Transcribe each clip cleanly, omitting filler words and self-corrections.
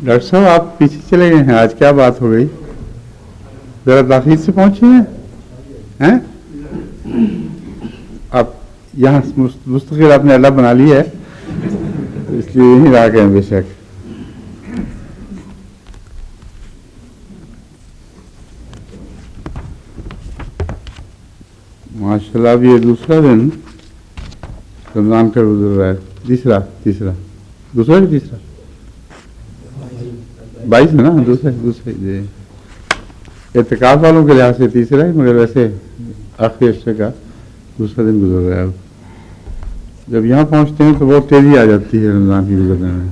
Doctor صاحب آپ پیچھے چلے گئے ہیں، آج کیا بات ہو گئی؟ ذرا تاخیر سے پہنچے ہیں؟ آپ یہاں مستقل آپ نے اللہ بنا لی ہے، اس لیے یہیں رہ گئے ہیں بے شک. ماشاء اللہ. اب یہ دوسرا دن رمضان کا گزر رہا ہے. تیسرا دوسرا کہ تیسرا 22 ہے نا؟ دوسرا جی. اعتکاف والوں کے لحاظ سے تیسرا ہے، مگر ویسے آخری ہفتے کا دوسرا دن گزر رہا ہے. جب یہاں پہنچتے ہیں تو بہت تیزی آ جاتی ہے رمضان کی گزرنے میں،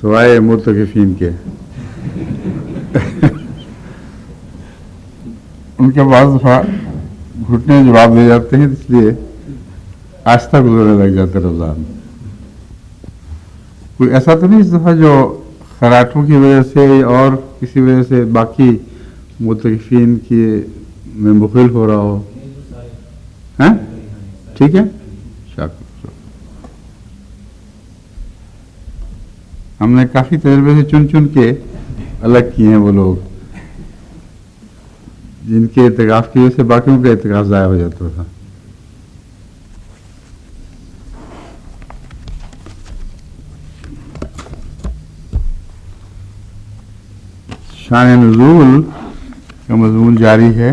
سوائے مرتکفین کے. ان کے بعض دفعہ گھٹنے جواب دے جاتے ہیں، اس لیے آہستہ گزرنے لگ جاتا ہے رمضان. کوئی ایسا تو نہیں اس دفعہ جو خراٹوں کی وجہ سے اور کسی وجہ سے باقی متقفین کی میں مخل ہو رہا ہو؟ ہاں ٹھیک ہے. شاکر ہم نے کافی تجربے سے چن کے الگ کیے ہیں وہ لوگ جن کے اعتکاف کی وجہ سے باقیوں کا اعتکاف ضائع ہو جاتا تھا. شان نزول کا مضمون جاری ہے،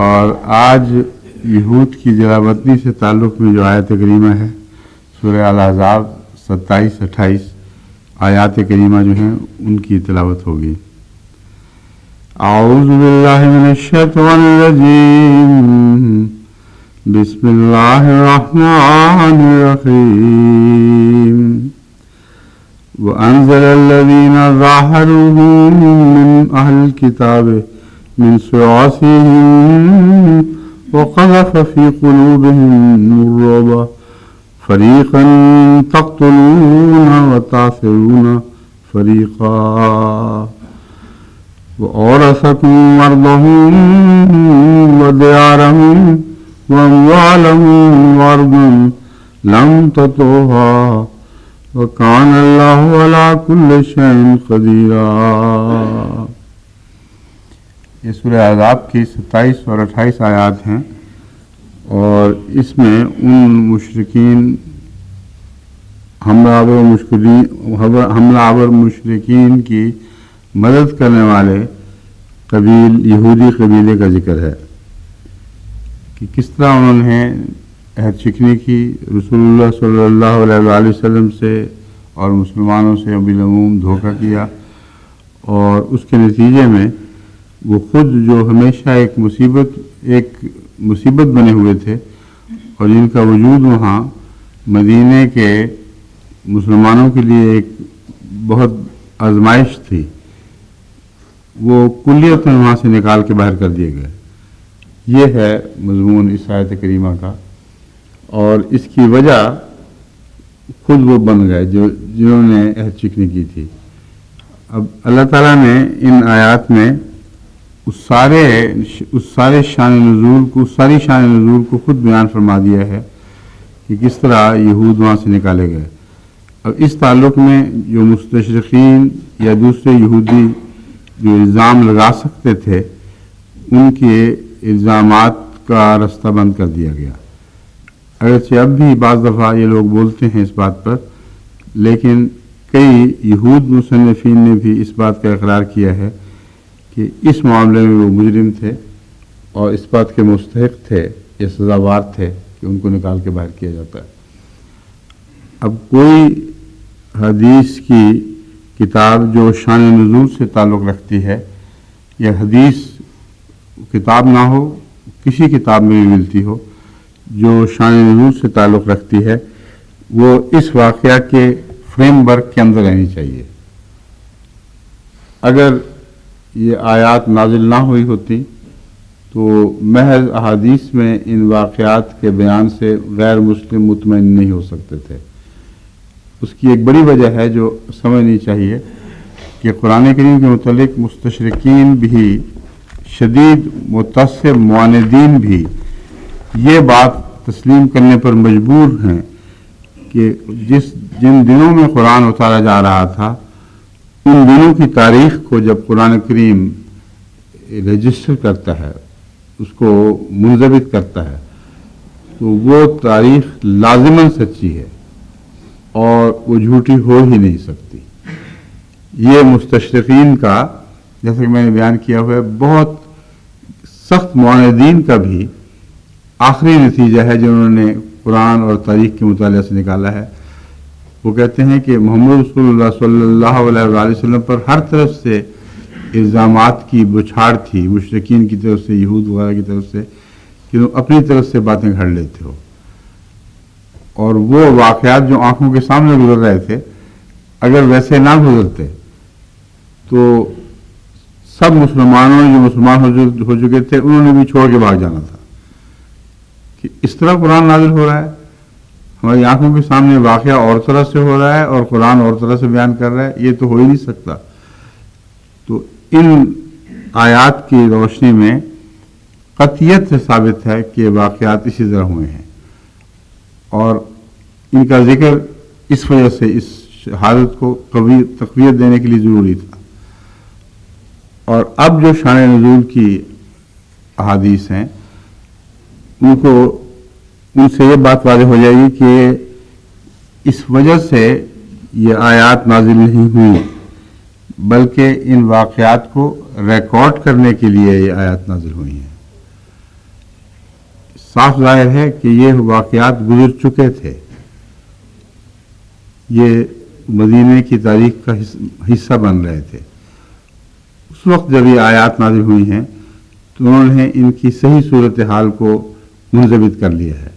اور آج یہود کی جلاوطنی سے تعلق میں جو آیت کریمہ ہے سورہ الاحزاب 27-28 آیات کریمہ جو ہیں ان کی تلاوت ہوگی. اعوذ باللہ من الشیطان الرجیم، بسم اللہ الرحمن الرحیم. وَأَنزَلَ الَّذِينَ ظَاهَرُوهُم مِّنْ أَهْلِ الْكِتَابِ مِنْ صِيَاصِهِمْ وَقَذَفَ فِي قُلُوبِهِمُ الرُّعْبَ فَرِيقًا تَقْتُلُونَ وَتَأْسِرُونَ فَرِيقًا وَأَوْرَثَكُمْ أَرْضَهُمْ وَدِيَارَهُمْ وَأَمْوَالَهُمْ وَأَرْضًا لَمْ تَطَئُوهَا وَكَانَ اللَّهُ عَلَىٰ كُلِّ شَيْءٍ قَدِيرًا. یہ سورہ احزاب کی 27 اور 28 آیات ہیں، اور اس میں ان مشرکین حملہ آور مشرکین کی مدد کرنے والے یہودی قبیلے کا ذکر ہے کہ کس طرح انہوں نے عہد شکنی کی رسول اللہ صلی اللہ علیہ وآلہ وسلم سے اور مسلمانوں سے بالعموم دھوکہ کیا، اور اس کے نتیجے میں وہ خود جو ہمیشہ ایک مصیبت بنے ہوئے تھے اور جن کا وجود وہاں مدینے کے مسلمانوں کے لیے ایک بہت آزمائش تھی، وہ کلیت میں وہاں سے نکال کے باہر کر دیے گئے. یہ ہے مضمون اس آیت کریمہ کا، اور اس کی وجہ خود وہ بن گئے جنہوں نے عہد شکنی کی تھی. اب اللہ تعالیٰ نے ان آیات میں اس ساری شان نزول کو خود بیان فرما دیا ہے کہ کس طرح یہود وہاں سے نکالے گئے. اب اس تعلق میں جو مستشرقین یا دوسرے یہودی جو الزام لگا سکتے تھے ان کے الزامات کا رستہ بند کر دیا گیا. اگرچہ اب بھی بعض دفعہ یہ لوگ بولتے ہیں اس بات پر، لیکن کئی یہود مصنفین نے بھی اس بات کا اقرار کیا ہے کہ اس معاملے میں وہ مجرم تھے اور اس بات کے مستحق تھے یا سزاوار تھے کہ ان کو نکال کے باہر کیا جاتا ہے. اب کوئی حدیث کی کتاب جو شان نزول سے تعلق رکھتی ہے یا حدیث کتاب نہ ہو، کسی کتاب میں بھی ملتی ہو جو شان نزول سے تعلق رکھتی ہے، وہ اس واقعہ کے فریم ورک کے اندر رہنی چاہیے. اگر یہ آیات نازل نہ ہوئی ہوتی تو محض احادیث میں ان واقعات کے بیان سے غیر مسلم مطمئن نہیں ہو سکتے تھے. اس کی ایک بڑی وجہ ہے جو سمجھنی چاہیے کہ قرآن کریم کے متعلق مستشرقین بھی، شدید متعصب معاندین بھی یہ بات تسلیم کرنے پر مجبور ہیں کہ جن دنوں میں قرآن اتارا جا رہا تھا ان دنوں کی تاریخ کو جب قرآن کریم رجسٹر کرتا ہے، اس کو منضبط کرتا ہے، تو وہ تاریخ لازماً سچی ہے اور وہ جھوٹی ہو ہی نہیں سکتی۔ یہ مستشرقین کا، جیسا کہ میں نے بیان کیا ہوا ہے، بہت سخت معاندین کا بھی آخری نتیجہ ہے جو انہوں نے قرآن اور تاریخ کے مطالعے سے نکالا ہے۔ وہ کہتے ہیں کہ محمد رسول اللہ صلی اللہ علیہ وآلہ وسلم پر ہر طرف سے الزامات کی بچھاڑ تھی، مشرکین کی طرف سے، یہود وغیرہ کی طرف سے، کہ وہ اپنی طرف سے باتیں گھڑ لیتے ہو، اور وہ واقعات جو آنکھوں کے سامنے گزر رہے تھے اگر ویسے نہ گزرتے تو سب مسلمانوں جو مسلمان ہو چکے تھے انہوں نے بھی چھوڑ کے بھاگ جانا تھا۔ کہ اس طرح قرآن نازل ہو رہا ہے، ہماری آنکھوں کے سامنے واقعہ اور طرح سے ہو رہا ہے اور قرآن اور طرح سے بیان کر رہا ہے، یہ تو ہو ہی نہیں سکتا۔ تو ان آیات کی روشنی میں قطعیت سے ثابت ہے کہ واقعات اسی طرح ہوئے ہیں، اور ان کا ذکر اس وجہ سے اس شہادت کو تقویت دینے کے لیے ضروری تھا۔ اور اب جو شان نزول کی احادیث ہیں ان سے یہ بات واضح ہو جائے گی کہ اس وجہ سے یہ آیات نازل نہیں ہوئی، بلکہ ان واقعات کو ریکارڈ کرنے کے لیے یہ آیات نازل ہوئی ہیں۔ صاف ظاہر ہے کہ یہ واقعات گزر چکے تھے، یہ مدینے کی تاریخ کا حصہ بن رہے تھے۔ اس وقت جب یہ آیات نازل ہوئی ہیں تو انہوں نے ان کی صحیح صورتحال کو منضبط کر لیا ہے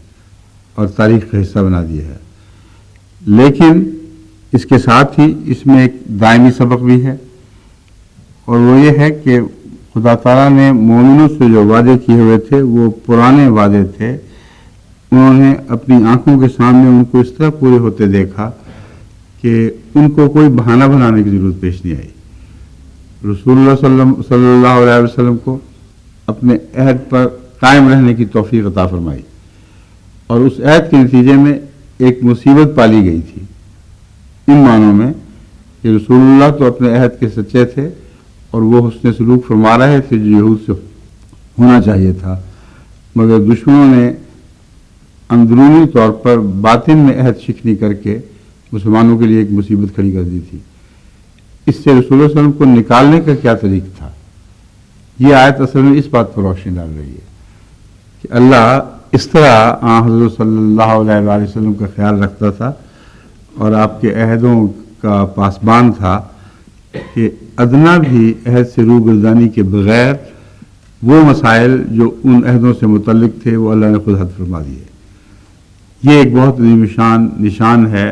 اور تاریخ کا حصہ بنا دیا ہے۔ لیکن اس کے ساتھ ہی اس میں ایک دائمی سبق بھی ہے، اور وہ یہ ہے کہ خدا تعالیٰ نے مومنوں سے جو وعدے کیے ہوئے تھے وہ پرانے وعدے تھے، انہوں نے اپنی آنکھوں کے سامنے ان کو اس طرح پورے ہوتے دیکھا کہ ان کو کوئی بہانہ بنانے کی ضرورت پیش نہیں آئی۔ رسول اللہ صلی اللہ علیہ وسلم کو اپنے عہد پر قائم رہنے کی توفیق عطا فرمائی، اور اس عہد کے نتیجے میں ایک مصیبت پالی گئی تھی، ان معنوں میں کہ رسول اللہ تو اپنے عہد کے سچے تھے اور وہ حسن سلوک فرما رہے تھے جو یہود سے ہونا چاہیے تھا، مگر دشمنوں نے اندرونی طور پر باطن میں عہد شکنی کر کے مسلمانوں کے لیے ایک مصیبت کھڑی کر دی تھی۔ اس سے رسول اللہ صلی اللہ علیہ وسلم کو نکالنے کا کیا طریق تھا؟ یہ آیت اصل میں اس بات پر روشنی ڈال رہی ہے کہ اللہ اس طرح حضرت صلی اللہ علیہ وآلہ وسلم کا خیال رکھتا تھا اور آپ کے عہدوں کا پاسبان تھا کہ ادنا بھی عہد سے روگردانی کے بغیر وہ مسائل جو ان عہدوں سے متعلق تھے وہ اللہ نے خود حد فرما دیے۔ یہ ایک بہت عظیم نشان ہے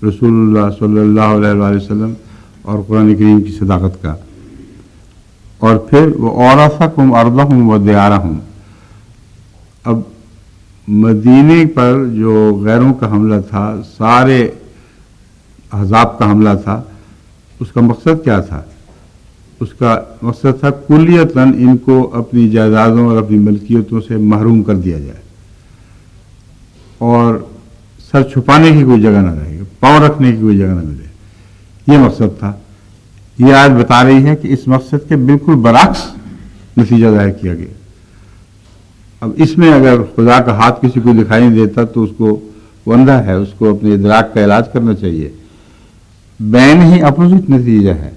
رسول اللہ صلی اللہ علیہ وآلہ وسلم اور قرآن کریم کی صداقت کا۔ اور پھر وہ اورثکم ارضہم و دیارہم، اب مدینے پر جو غیروں کا حملہ تھا، سارے احزاب کا حملہ تھا، اس کا مقصد کیا تھا؟ اس کا مقصد تھا کلیتاً ان کو اپنی جائیدادوں اور اپنی ملکیتوں سے محروم کر دیا جائے اور سر چھپانے کی کوئی جگہ نہ رہے، پاؤں رکھنے کی کوئی جگہ نہ ملے، یہ مقصد تھا۔ یہ آیت بتا رہی ہے کہ اس مقصد کے بالکل برعکس نتیجہ ظاہر کیا گیا۔ اب اس میں اگر خدا کا ہاتھ کسی کو دکھائی نہیں دیتا تو اس کو وہ اندھا ہے، اس کو اپنے ادراک کا علاج کرنا چاہیے۔ بین ہی اپوزٹ نتیجہ ہے،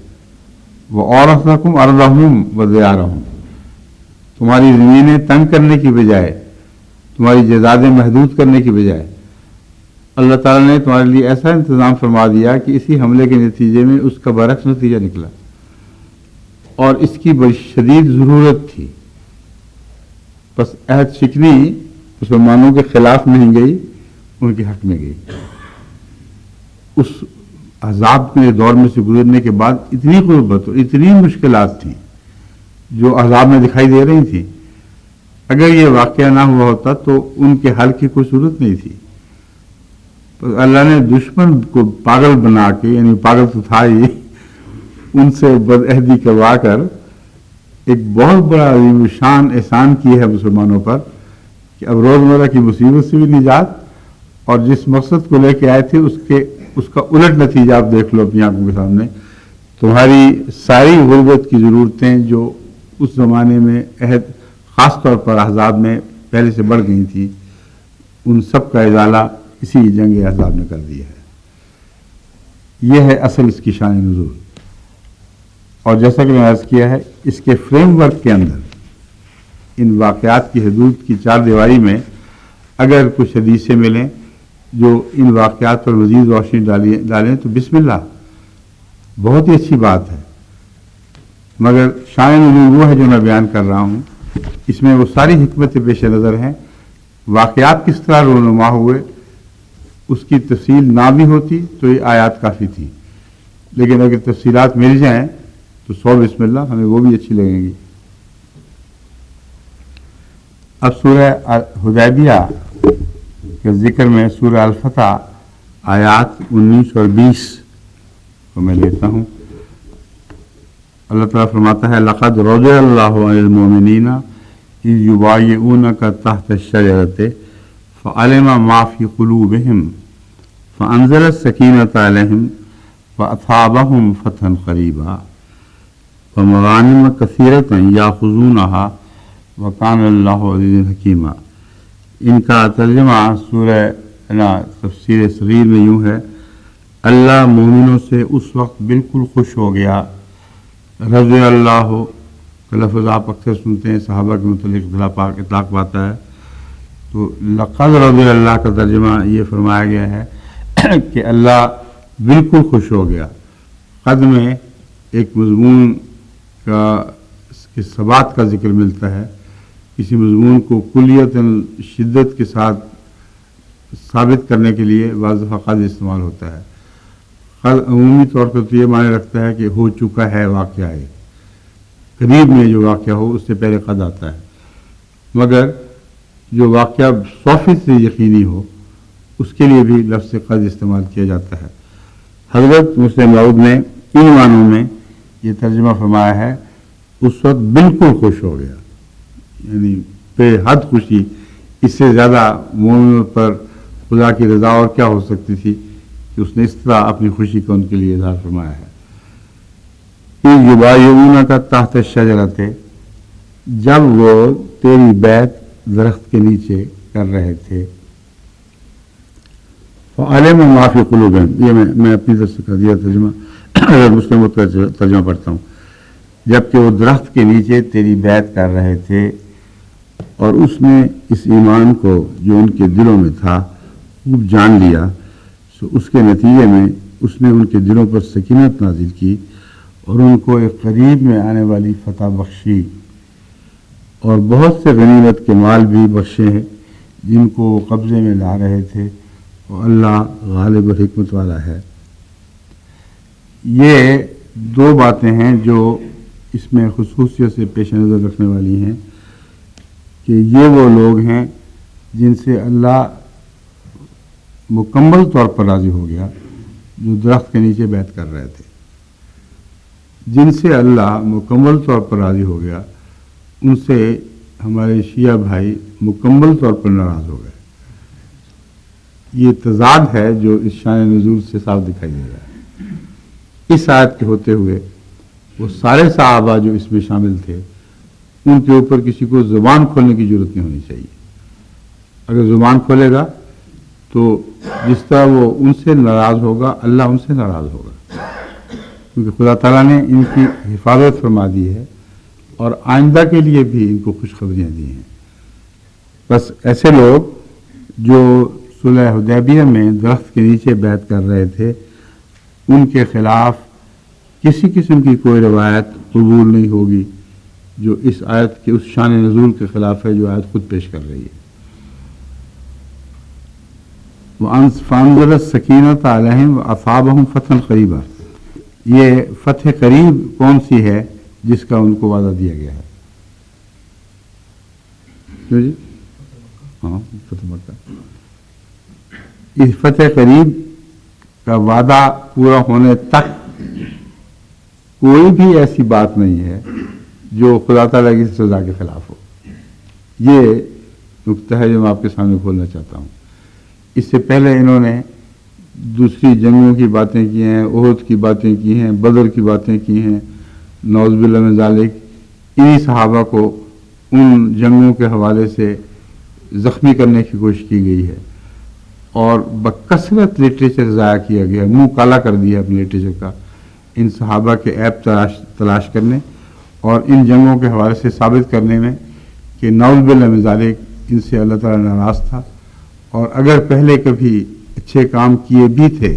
وہ اورثکم ارضہم و دیارہم، تمہاری زمینیں تنگ کرنے کی بجائے، تمہاری جائیدادیں محدود کرنے کی بجائے اللہ تعالیٰ نے تمہارے لیے ایسا انتظام فرما دیا کہ اسی حملے کے نتیجے میں اس کا برعکس نتیجہ نکلا، اور اس کی بڑی شدید ضرورت تھی۔ بس عہد شکنی مسلمانوں کے خلاف نہیں گئی، ان کے حق میں گئی۔ اس عذاب کے دور میں سے گزرنے کے بعد اتنی غربت اور اتنی مشکلات تھیں جو عذاب میں دکھائی دے رہی تھیں، اگر یہ واقعہ نہ ہوا ہوتا تو ان کے حل کی کوئی صورت نہیں تھی۔ اللہ نے دشمن کو پاگل بنا کے، یعنی پاگل تو تھا ہی، ان سے بدعہدی کروا کر ایک بہت بڑا عظیم شان احسان کیا ہے مسلمانوں پر کہ اب روزمرہ کی مصیبت سے بھی نجات اور جس مقصد کو لے کے آئے تھے اس کا الٹ نتیجہ آپ دیکھ لو اپنی آنکھوں کے سامنے. تمہاری ساری غربت کی ضرورتیں جو اس زمانے میں خاص طور پر احزاب میں پہلے سے بڑھ گئی تھیں، ان سب کا ازالہ اسی جنگ احزاب نے کر دیا ہے. یہ ہے اصل اس کی شان نزول. اور جیسا کہ میں عرض کیا ہے، اس کے فریم ورک کے اندر ان واقعات کی حدود کی چار دیواری میں اگر کچھ حدیثیں ملیں جو ان واقعات پر مزید روشنی ڈالیں تو بسم اللہ، بہت ہی اچھی بات ہے. مگر شان نزول وہ ہے جو میں بیان کر رہا ہوں، اس میں وہ ساری حکمتیں پیش نظر ہیں. واقعات کس طرح رونما ہوئے اس کی تفصیل نہ بھی ہوتی تو یہ آیات کافی تھی، لیکن اگر تفصیلات مل جائیں تو 100 بسم اللہ، ہمیں وہ بھی اچھی لگیں گی. اب سورہ حدیبیہ کے ذکر میں سورہ الفتح آیات 19 اور 20 کو میں لیتا ہوں. اللہ تعالیٰ فرماتا ہے لقد رضی اللہ عن المؤمنین اذ یبایعونک تحت الشجرۃ فعلم ما فی قلوبہم فانزل السکینۃ علیہم واصابہم فتحا قریبا ومغانم کثیرۃ یاخذونہا وکان اللہ عزیزا حکیما. ان کا ترجمہ سورہ تفسیر صغیر میں یوں ہے: اللہ مومنوں سے اس وقت بالکل خوش ہو گیا. رضی اللہ کا لفظ آپ اکثر سنتے ہیں، صحابہ کے متعلق اطلاق پاتا ہے، تو لقد رضی اللہ کا ترجمہ یہ فرمایا گیا ہے کہ اللہ بالکل خوش ہو گیا. قد میں ایک مضمون کا کے ثبات کا ذکر ملتا ہے. کسی مضمون کو کلیت شدت کے ساتھ ثابت کرنے کے لیے بعض دفعہ قد استعمال ہوتا ہے. قد عمومی طور پر تو یہ معنی رکھتا ہے کہ ہو چکا ہے واقعہ ہے، قریب میں جو واقعہ ہو اس سے پہلے قد آتا ہے. مگر جو واقعہ 100% یقینی ہو اس کے لیے بھی لفظ قد استعمال کیا جاتا ہے. حضرت مسلم موعود نے ان معنوں میں یہ ترجمہ فرمایا ہے اس وقت بالکل خوش ہو گیا، یعنی بے حد خوشی. اس سے زیادہ مومنوں پر خدا کی رضا اور کیا ہو سکتی تھی کہ اس نے اس طرح اپنی خوشی کا ان کے لیے اظہار فرمایا ہے. یبایعونک کا تحت الشجرۃ، جب وہ تیری بیعت درخت کے نیچے کر رہے تھے. فعلم ما فی قلوبہم، یہ میں اپنی طرف سے کر دیا ترجمہ، مسلم کا ترجمہ پڑھتا ہوں. جب کہ وہ درخت کے نیچے تیری بیعت کر رہے تھے اور اس نے اس ایمان کو جو ان کے دلوں میں تھا خوب جان لیا، سو اس کے نتیجے میں اس نے ان کے دلوں پر سکینت نازل کی اور ان کو ایک قریب میں آنے والی فتح بخشی، اور بہت سے غنیمت کے مال بھی بخشے ہیں جن کو وہ قبضے میں لا رہے تھے، اور اللہ غالب اور حکمت والا ہے. یہ دو باتیں ہیں جو اس میں خصوصیت سے پیش نظر رکھنے والی ہیں کہ یہ وہ لوگ ہیں جن سے اللہ مکمل طور پر راضی ہو گیا، جو درخت کے نیچے بیعت کر رہے تھے. جن سے اللہ مکمل طور پر راضی ہو گیا ان سے ہمارے شیعہ بھائی مکمل طور پر ناراض ہو گئے. یہ تضاد ہے جو اس شان نزول سے صاف دکھائی دے رہا ہے. اس آیت کے ہوتے ہوئے وہ سارے صحابہ جو اس میں شامل تھے ان کے اوپر کسی کو زبان کھولنے کی ضرورت نہیں ہونی چاہیے. اگر زبان کھولے گا تو جس طرح وہ ان سے ناراض ہوگا اللہ ان سے ناراض ہوگا، کیونکہ خدا تعالیٰ نے ان کی حفاظت فرما دی ہے اور آئندہ کے لیے بھی ان کو خوشخبریاں دی ہیں. بس ایسے لوگ جو صلح حدیبیہ میں درخت کے نیچے بیعت کر رہے تھے ان کے خلاف کسی قسم کی کوئی روایت قبول نہیں ہوگی جو اس آیت کے اس شان نزول کے خلاف ہے جو آیت خود پیش کر رہی ہے. فَأَنزَلَ السَّكِينَةَ عَلَيْهِمْ وَأَصَابَهُمْ فَتْحًا قَرِيبًا. یہ فتح قریب کون سی ہے جس کا ان کو وعدہ دیا گیا ہے؟ جی ہاں فتح مکہ. اس فتح قریب کا وعدہ پورا ہونے تک کوئی بھی ایسی بات نہیں ہے جو خدا تعالیٰ کی سزا کے خلاف ہو. یہ نقطہ ہے جو میں آپ کے سامنے کھولنا چاہتا ہوں. اس سے پہلے انہوں نے دوسری جنگوں کی باتیں کی ہیں، احد کی باتیں کی ہیں، بدر کی باتیں کی ہیں، نعوذ باللہ من ذالک۔ انہی صحابہ کو ان جنگوں کے حوالے سے زخمی کرنے کی کوشش کی گئی ہے اور بکثرت لٹریچر ضائع کیا گیا، منہ کالا کر دیا اپنے لٹریچر کا، ان صحابہ کے عیب تلاش کرنے اور ان جنگوں کے حوالے سے ثابت کرنے میں کہ نعوذ باللہ من ذالک ان سے اللہ تعالیٰ ناراض تھا، اور اگر پہلے کبھی اچھے کام کیے بھی تھے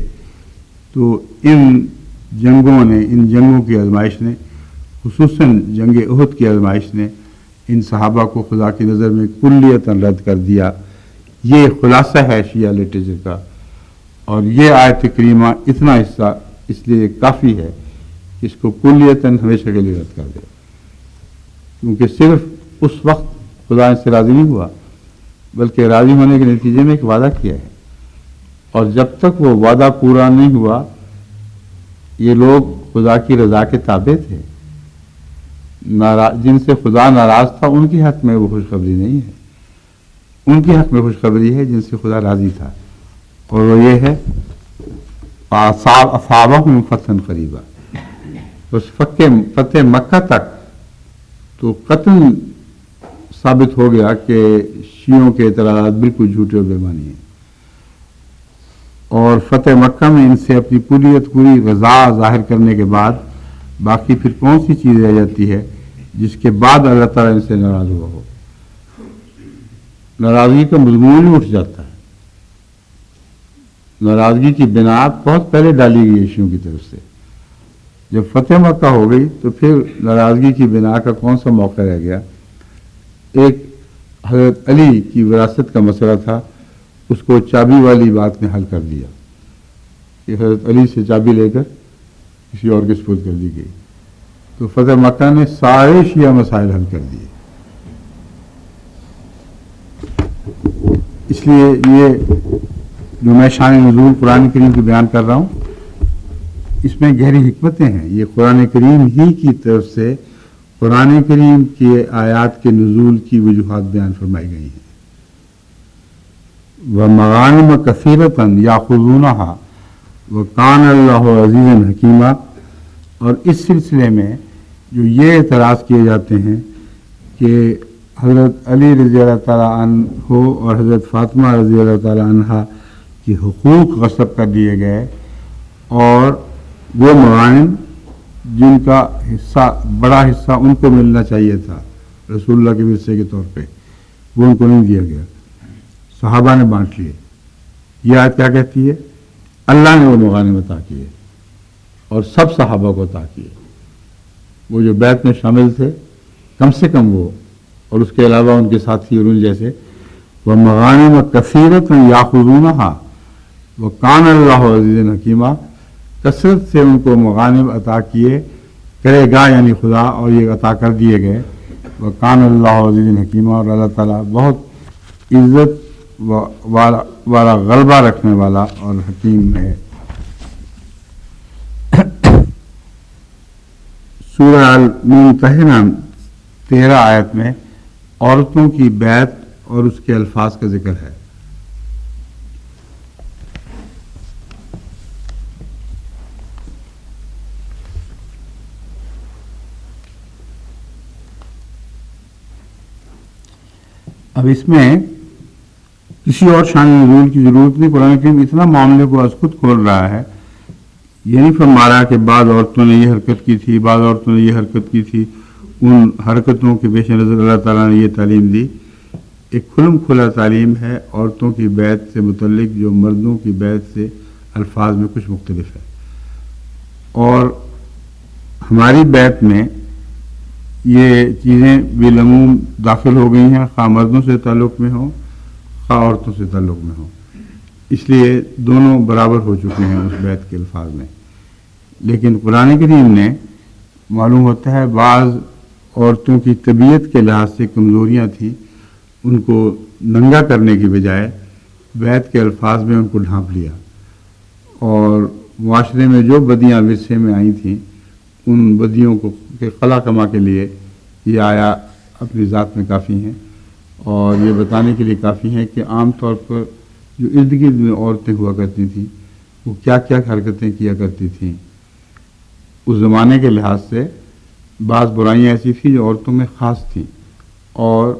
تو ان جنگوں کی آزمائش نے، خصوصاً جنگ احد کی آزمائش نے ان صحابہ کو خدا کی نظر میں کلیتاً رد کر دیا۔ یہ خلاصہ ہے شیعہ لٹریچر کا، اور یہ آیت کریمہ اتنا حصہ اس لیے کافی ہے کہ اس کو کلیتاً ہمیشہ کے لیے رد کر دے، کیونکہ صرف اس وقت خدا ان سے راضی نہیں ہوا، بلکہ راضی ہونے کے نتیجے میں ایک وعدہ کیا ہے، اور جب تک وہ وعدہ پورا نہیں ہوا یہ لوگ خدا کی رضا کے تابع تھے۔ جن سے خدا ناراض تھا ان کے حق میں وہ خوشخبری نہیں ہے، ان کے حق میں خوشخبری ہے جن سے خدا راضی تھا، اور وہ یہ ہے اصابہم فتحا قریبا۔ اس فتح مکہ تک تو قطعاً ثابت ہو گیا کہ شیعوں کے اعتراضات بالکل جھوٹے اور بے معنی ہیں، اور فتح مکہ میں ان سے اپنی پوری رضا ظاہر کرنے کے بعد باقی پھر کون سی چیز رہ جاتی ہے جس کے بعد اللہ تعالیٰ ان سے ناراض ہوا ہو؟ ناراضگی کا مضمون ہی اٹھ جاتا ہے۔ ناراضگی کی بنا بہت پہلے ڈالی گئی ہے شیعوں کی طرف سے، جب فتح مکہ ہو گئی تو پھر ناراضگی کی بنا کا کون سا موقع رہ گیا؟ ایک حضرت علی کی وراثت کا مسئلہ تھا، اس کو چابی والی بات نے حل کر دیا کہ حضرت علی سے چابی لے کر کسی اور کے سپرد کر دی گئی، تو فتح مکہ نے سارے شیعہ مسائل حل کر دیے۔ اس لیے یہ جو میں شان نزول قرآن کریم کی بیان کر رہا ہوں اس میں گہری حکمتیں ہیں، یہ قرآن کریم ہی کی طرف سے قرآن کریم کی آیات کے نزول کی وجوہات بیان فرمائی گئی ہیں۔ وَمَغَانِمَ كَثِيرَةً يَأْخُذُونَهَا وَكَانَ اللَّهُ عَزِيزًا حَكِيمًا۔ اور اس سلسلے میں جو یہ اعتراض کیے جاتے ہیں کہ حضرت علی رضی اللہ تعالیٰ عنہ اور حضرت فاطمہ رضی اللہ تعالیٰ عنہ کی حقوق غصب کر دیے گئے، اور وہ مغانم جن کا حصہ بڑا حصہ ان کو ملنا چاہیے تھا رسول اللہ کے ورثے کے طور پہ، وہ ان کو نہیں دیا گیا، صحابہ نے بانٹ لیے۔ یہ آیت کیا کہتی ہے؟ اللہ نے وہ مغانم عطا کیے اور سب صحابہ کو عطا کیے، وہ جو بیعت میں شامل تھے کم سے کم وہ، اور اس کے علاوہ ان کے ساتھی اور ان جیسے۔ وَمَغَانِمَ كَثِيرَةً يَأْخُذُونَهَا وَكَانَ اللَّهُ عَزِيزًا حَكِيمًا۔ کثرت سے ان کو مغانم عطا کیے کرے گا یعنی خدا، اور یہ عطا کر دیے گئے۔ وَكَانَ اللَّهُ عَزِيزًا حَكِيمًا، اور اللہ تعالیٰ بہت عزت والا غلبہ رکھنے والا اور حکیم ہے۔ سورہ الممتحنہ 13 آیت میں عورتوں کی بیعت اور اس کے الفاظ کا ذکر ہے۔ اب اس میں کسی اور شان نزول کی ضرورت نہیں، قرآن کریم اتنا معاملے کو از خود کھول رہا ہے، یہ نہیں فرما رہا کہ بعض عورتوں نے یہ حرکت کی تھی، بعض عورتوں نے یہ حرکت کی تھی، ان حرکتوں کے پیش نظر اللہ تعالیٰ نے یہ تعلیم دی۔ ایک کھلم کھلا تعلیم ہے عورتوں کی بیعت سے متعلق جو مردوں کی بیعت سے الفاظ میں کچھ مختلف ہے، اور ہماری بیعت میں یہ چیزیں بالعموم داخل ہو گئی ہیں، خواہ مردوں سے تعلق میں ہوں خواہ عورتوں سے تعلق میں ہوں، اس لیے دونوں برابر ہو چکے ہیں اس بیعت کے الفاظ میں۔ لیکن قرآن کریم نے معلوم ہوتا ہے بعض عورتوں کی طبیعت کے لحاظ سے کمزوریاں تھیں، ان کو ننگا کرنے کی بجائے بیعت کے الفاظ میں ان کو ڈھانپ لیا، اور معاشرے میں جو بدیاں ورثے میں آئی تھیں ان بدیوں کو کے خلا کما کے لیے یہ آیا اپنی ذات میں کافی ہیں، اور یہ بتانے کے لیے کافی ہیں کہ عام طور پر جو ارد گرد میں عورتیں ہوا کرتی تھیں وہ کیا کیا حرکتیں کیا کرتی تھیں. اس زمانے کے لحاظ سے بعض برائیاں ایسی تھیں جو عورتوں میں خاص تھیں اور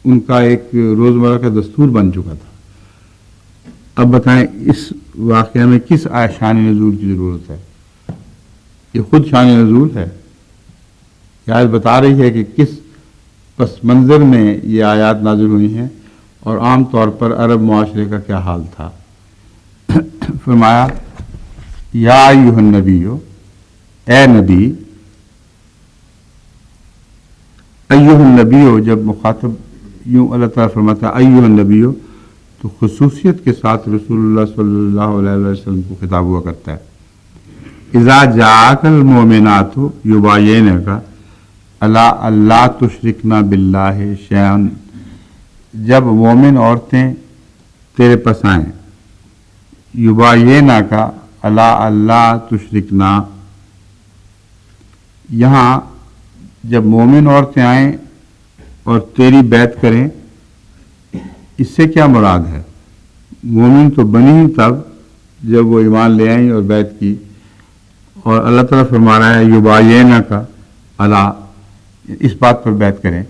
ان کا ایک روزمرہ کا دستور بن چکا تھا. اب بتائیں اس واقعہ میں کس شان نزول کی ضرورت ہے؟ یہ خود شان نزول ہے. یہ آیت بتا رہی ہے کہ کس پس منظر میں یہ آیات نازل ہوئی ہیں اور عام طور پر عرب معاشرے کا کیا حال تھا. فرمایا یا ایھا النبی، اے نبی. ایھا النبی جب مخاطب یوں اللہ تعالیٰ فرماتا ہے ایھا النبی تو خصوصیت کے ساتھ رسول اللہ صلی اللہ علیہ وسلم کو خطاب ہوا کرتا ہے. اذا جاءک المؤمنات یباینک علی اللہ تشرکن باللہ شیئا، جب مومن عورتیں تیرے پاس آئیں، یباینک علی اللہ تشرکن، یہاں جب مومن عورتیں آئیں اور تیری بیعت کریں، اس سے کیا مراد ہے؟ مومن تو بنی ہی تب جب وہ ایمان لے آئیں اور بیعت کی، اور اللہ تعالیٰ فرما رہا ہے یباینک علی، اس بات پر بیعت کریں.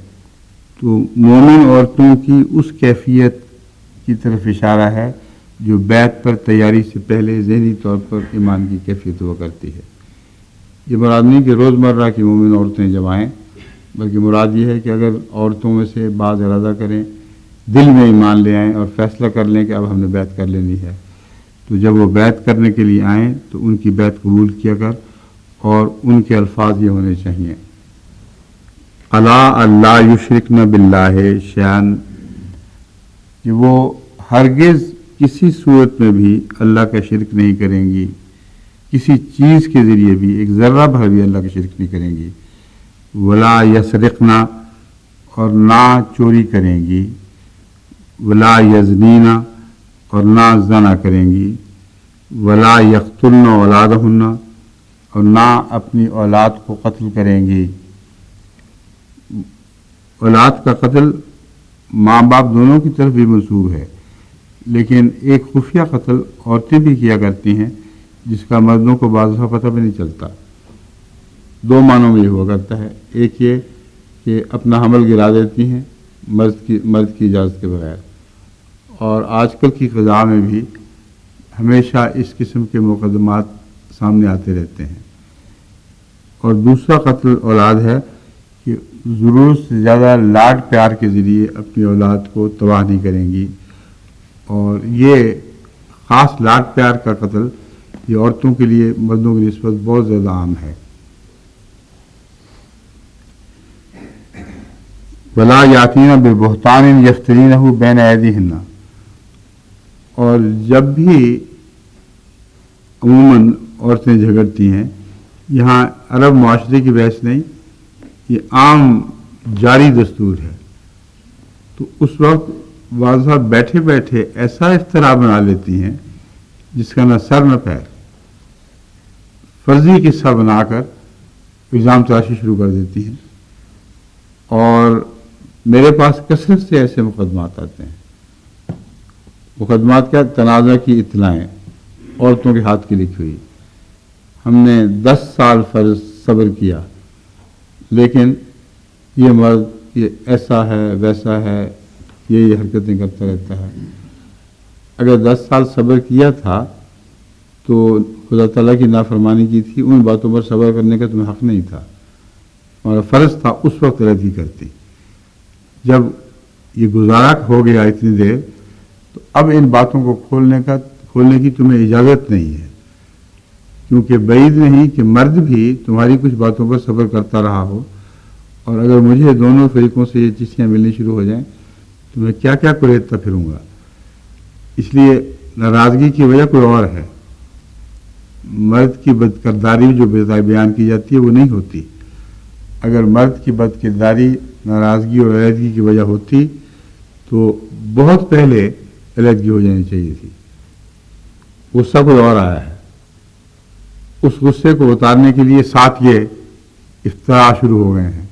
تو مومن عورتوں کی اس کیفیت کی طرف اشارہ ہے جو بیعت پر تیاری سے پہلے ذہنی طور پر ایمان کی کیفیت ہوا کرتی ہے. یہ مراد نہیں کہ روزمرہ کی مومن عورتیں جب آئیں، بلکہ مراد یہ ہے کہ اگر عورتوں میں سے بعض ارادہ کریں، دل میں ایمان لے آئیں اور فیصلہ کر لیں کہ اب ہم نے بیعت کر لینی ہے، تو جب وہ بیعت کرنے کے لیے آئیں تو ان کی بیعت قبول کیا کر، اور ان کے الفاظ یہ ہونے چاہیے الا اللہ یشرکن باللہ شیئا، کہ وہ ہرگز کسی صورت میں بھی اللہ کا شرک نہیں کریں گی، کسی چیز کے ذریعے بھی ایک ذرہ بھر بھی اللہ کا شرک نہیں کریں گی. ولا یسرقن، اور نہ چوری کریں گی. ولا یزنین، اور نہ زنا کریں گی. ولا یقتلن اولادہن، اور نہ اپنی اولاد کو قتل کریں گی. اولاد کا قتل ماں باپ دونوں کی طرف بھی منسوب ہے، لیکن ایک خفیہ قتل عورتیں بھی کیا کرتی ہیں جس کا مردوں کو بعض دفعہ پتہ بھی نہیں چلتا. دو معنوں میں یہ ہوا کرتا ہے. ایک یہ کہ اپنا حمل گرا دیتی ہیں مرد کی اجازت کے بغیر، اور آج کل کی فضا میں بھی ہمیشہ اس قسم کے مقدمات سامنے آتے رہتے ہیں. اور دوسرا قتل اولاد ہے کہ ضرورت سے زیادہ لاڈ پیار کے ذریعے اپنی اولاد کو تباہ نہیں کریں گی. اور یہ خاص لاڈ پیار کا قتل یہ عورتوں کے لیے مردوں کی نسبت بہت زیادہ عام ہے. ولا یاتین ببہتان یفترینہ بین ایدیہن، اور جب بھی عموماً عورتیں جھگڑتی ہیں، یہاں عرب معاشرے کی بحث نہیں، یہ عام جاری دستور ہے، تو اس وقت واضح بیٹھے بیٹھے ایسا افتراء بنا لیتی ہیں جس کا نہ سر نہ پیر، فرضی قصہ بنا کر الزام تراشی شروع کر دیتی ہیں. اور میرے پاس کثرت سے ایسے مقدمات آتے ہیں. مقدمات کیا؟ تنازع کی اطلاعیں عورتوں کے ہاتھ کی لکھی ہوئی. ہم نے 10 سال فرض صبر کیا، لیکن یہ مرد یہ ایسا ہے ویسا ہے، یہ حرکتیں کرتا رہتا ہے. اگر 10 سال صبر کیا تھا تو خدا تعالیٰ کی نافرمانی کی تھی، ان باتوں پر صبر کرنے کا تمہیں حق نہیں تھا. ہمارا فرض تھا اس وقت رد کرتی. جب یہ گزارا ہو گیا اتنی دیر، تو اب ان باتوں کو کھولنے کی تمہیں اجازت نہیں ہے، کیونکہ بعید نہیں کہ مرد بھی تمہاری کچھ باتوں پر صبر کرتا رہا ہو، اور اگر مجھے دونوں فریقوں سے یہ چیزیں ملنی شروع ہو جائیں تو میں کیا کیا کریدتا پھروں گا. اس لیے ناراضگی کی وجہ کوئی اور ہے. مرد کی بدکرداری جو بیان کی جاتی ہے وہ نہیں ہوتی. اگر مرد کی بدکرداری ناراضگی اور علیحدگی کی وجہ ہوتی تو بہت پہلے علیحدگی ہو جانی چاہیے تھی. غصہ کوئی اور آیا ہے، اس غصے کو اتارنے کے لیے ساتھ یہ افتراء شروع ہو گئے ہیں.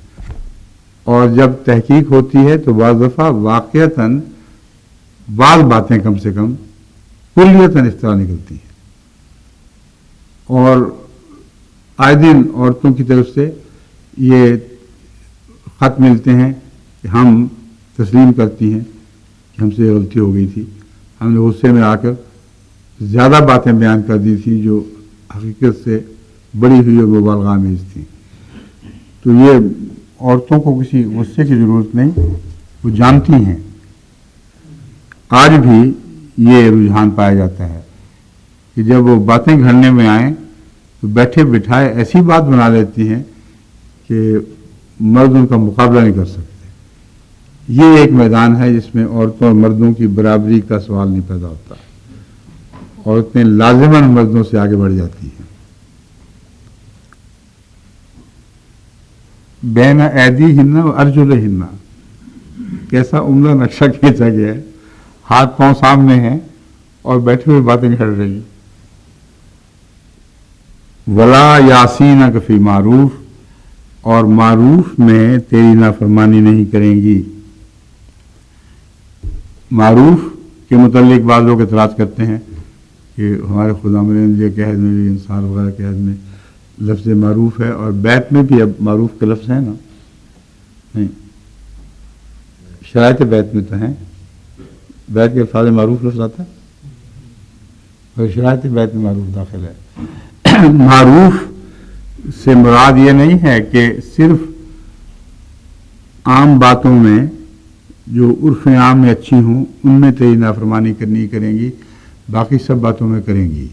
اور جب تحقیق ہوتی ہے تو بعض دفعہ واقعتاً بعض باتیں کم سے کم کلیتاً اس طرح نکلتی ہیں، اور آئے دن عورتوں کی طرف سے یہ خط ملتے ہیں کہ ہم تسلیم کرتی ہیں کہ ہم سے غلطی ہو گئی تھی، ہم نے غصے میں آ کر زیادہ باتیں بیان کر دی تھیں جو حقیقت سے بڑی ہوئی اور مبالغہ آمیز تھیں۔ تو یہ عورتوں کو کسی غصے کی ضرورت نہیں، وہ جانتی ہیں۔ آج بھی یہ رجحان پایا جاتا ہے کہ جب وہ باتیں گھڑنے میں آئیں تو بیٹھے بٹھائے ایسی بات بنا لیتی ہیں کہ مرد ان کا مقابلہ نہیں کر سکتے۔ یہ ایک میدان ہے جس میں عورتوں اور مردوں کی برابری کا سوال نہیں پیدا ہوتا، عورتیں لازماً مردوں سے آگے بڑھ جاتی ہیں۔ بین ایدیہن و ارجلہن، کیسا عمدہ نقشہ کھینچا گیا ہے، ہاتھ پاؤں سامنے ہیں اور بیٹھے ہوئے باتیں گھڑ رہی ہیں۔ ولا یاسینک فی معروف، اور معروف میں تیری نافرمانی نہیں کریں گی۔ معروف کے متعلق بعض لوگ اعتراض کرتے ہیں کہ ہمارے خدا مندی کے عہد میں بھی، انصار وغیرہ کے عہد میں لفظ معروف ہے، اور بیت میں بھی اب معروف کے لفظ ہیں نا؟ نہیں، شرائط بیت میں تو ہیں، بیت کے الفاظ معروف لفظ آتا ہے اور شرائط بیت میں معروف داخل ہے۔ معروف سے مراد یہ نہیں ہے کہ صرف عام باتوں میں جو عرف عام میں اچھی ہوں ان میں تیری نافرمانی کریں گی، باقی سب باتوں میں کریں گی۔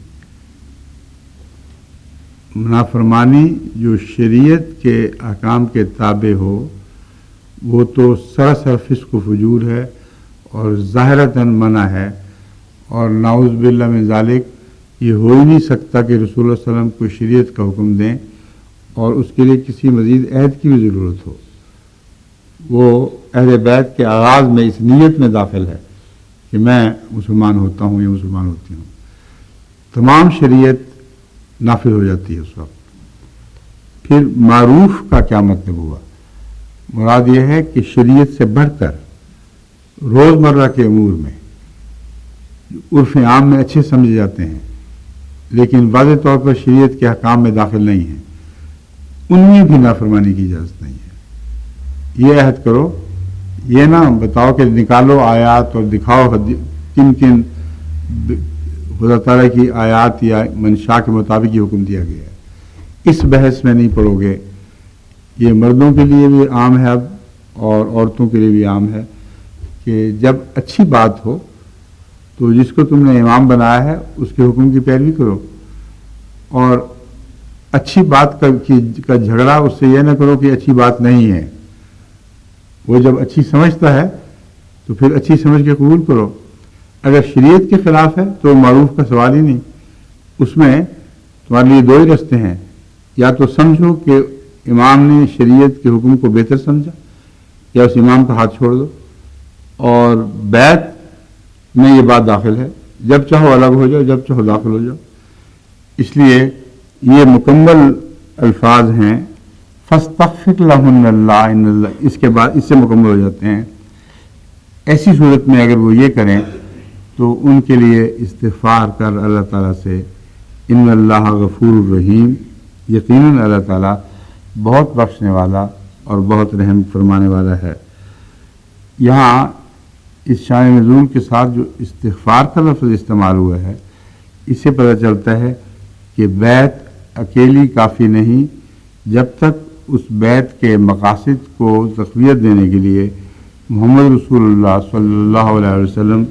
نافرمانی جو شریعت کے احکام کے تابع ہو وہ تو سراسر فسق و فجور ہے اور ظاہراً منع ہے، اور نعوذ باللہ من ذالک یہ ہو ہی نہیں سکتا کہ رسول اللہ صلی اللہ علیہ وسلم کو شریعت کا حکم دیں اور اس کے لیے کسی مزید عہد کی بھی ضرورت ہو۔ وہ اہل بیت کے آغاز میں اس نیت میں داخل ہے کہ میں مسلمان ہوتا ہوں یا مسلمان ہوتی ہوں، تمام شریعت نافذ ہو جاتی ہے اس وقت۔ پھر معروف کا کیا مطلب ہوا؟ مراد یہ ہے کہ شریعت سے بڑھ کر روزمرہ کے امور میں عرف عام میں اچھے سمجھے جاتے ہیں لیکن واضح طور پر شریعت کے احکام میں داخل نہیں ہیں، ان میں بھی نافرمانی کی اجازت نہیں ہے۔ یہ عہد کرو، یہ نہ بتاؤ کہ نکالو آیات اور دکھاؤ کن کن خدا تعالیٰ کی آیات یا منشا کے مطابق یہ حکم دیا گیا ہے، اس بحث میں نہیں پڑو گے۔ یہ مردوں کے لیے بھی عام ہے اب اور عورتوں کے لیے بھی عام ہے کہ جب اچھی بات ہو تو جس کو تم نے امام بنایا ہے اس کے حکم کی پیروی کرو، اور اچھی بات کا جھگڑا اس سے یہ نہ کرو کہ اچھی بات نہیں ہے۔ وہ جب اچھی سمجھتا ہے تو پھر اچھی سمجھ کے قبول کرو، اگر شریعت کے خلاف ہے تو معروف کا سوال ہی نہیں۔ اس میں تمہارے لیے دو ہی رستے ہیں، یا تو سمجھو کہ امام نے شریعت کے حکم کو بہتر سمجھا، یا اس امام کا ہاتھ چھوڑ دو، اور بیت میں یہ بات داخل ہے، جب چاہو الگ ہو جاؤ، جب چاہو داخل ہو جاؤ۔ اس لیے یہ مکمل الفاظ ہیں، فاستغفر لہن اللہ ان اللہ، اس کے بعد اس سے مکمل ہو جاتے ہیں۔ ایسی صورت میں اگر وہ یہ کریں تو ان کے لیے استغفار کر اللہ تعالیٰ سے، ان اللہ غفور الرحیم، یقیناً اللہ تعالیٰ بہت بخشنے والا اور بہت رحم فرمانے والا ہے۔ یہاں اس شان نزول کے ساتھ جو استغفار کا لفظ استعمال ہوا ہے، اس سے پتہ چلتا ہے کہ بیت اکیلی کافی نہیں، جب تک اس بیت کے مقاصد کو تقویت دینے کے لیے محمد رسول اللہ صلی اللہ علیہ وسلم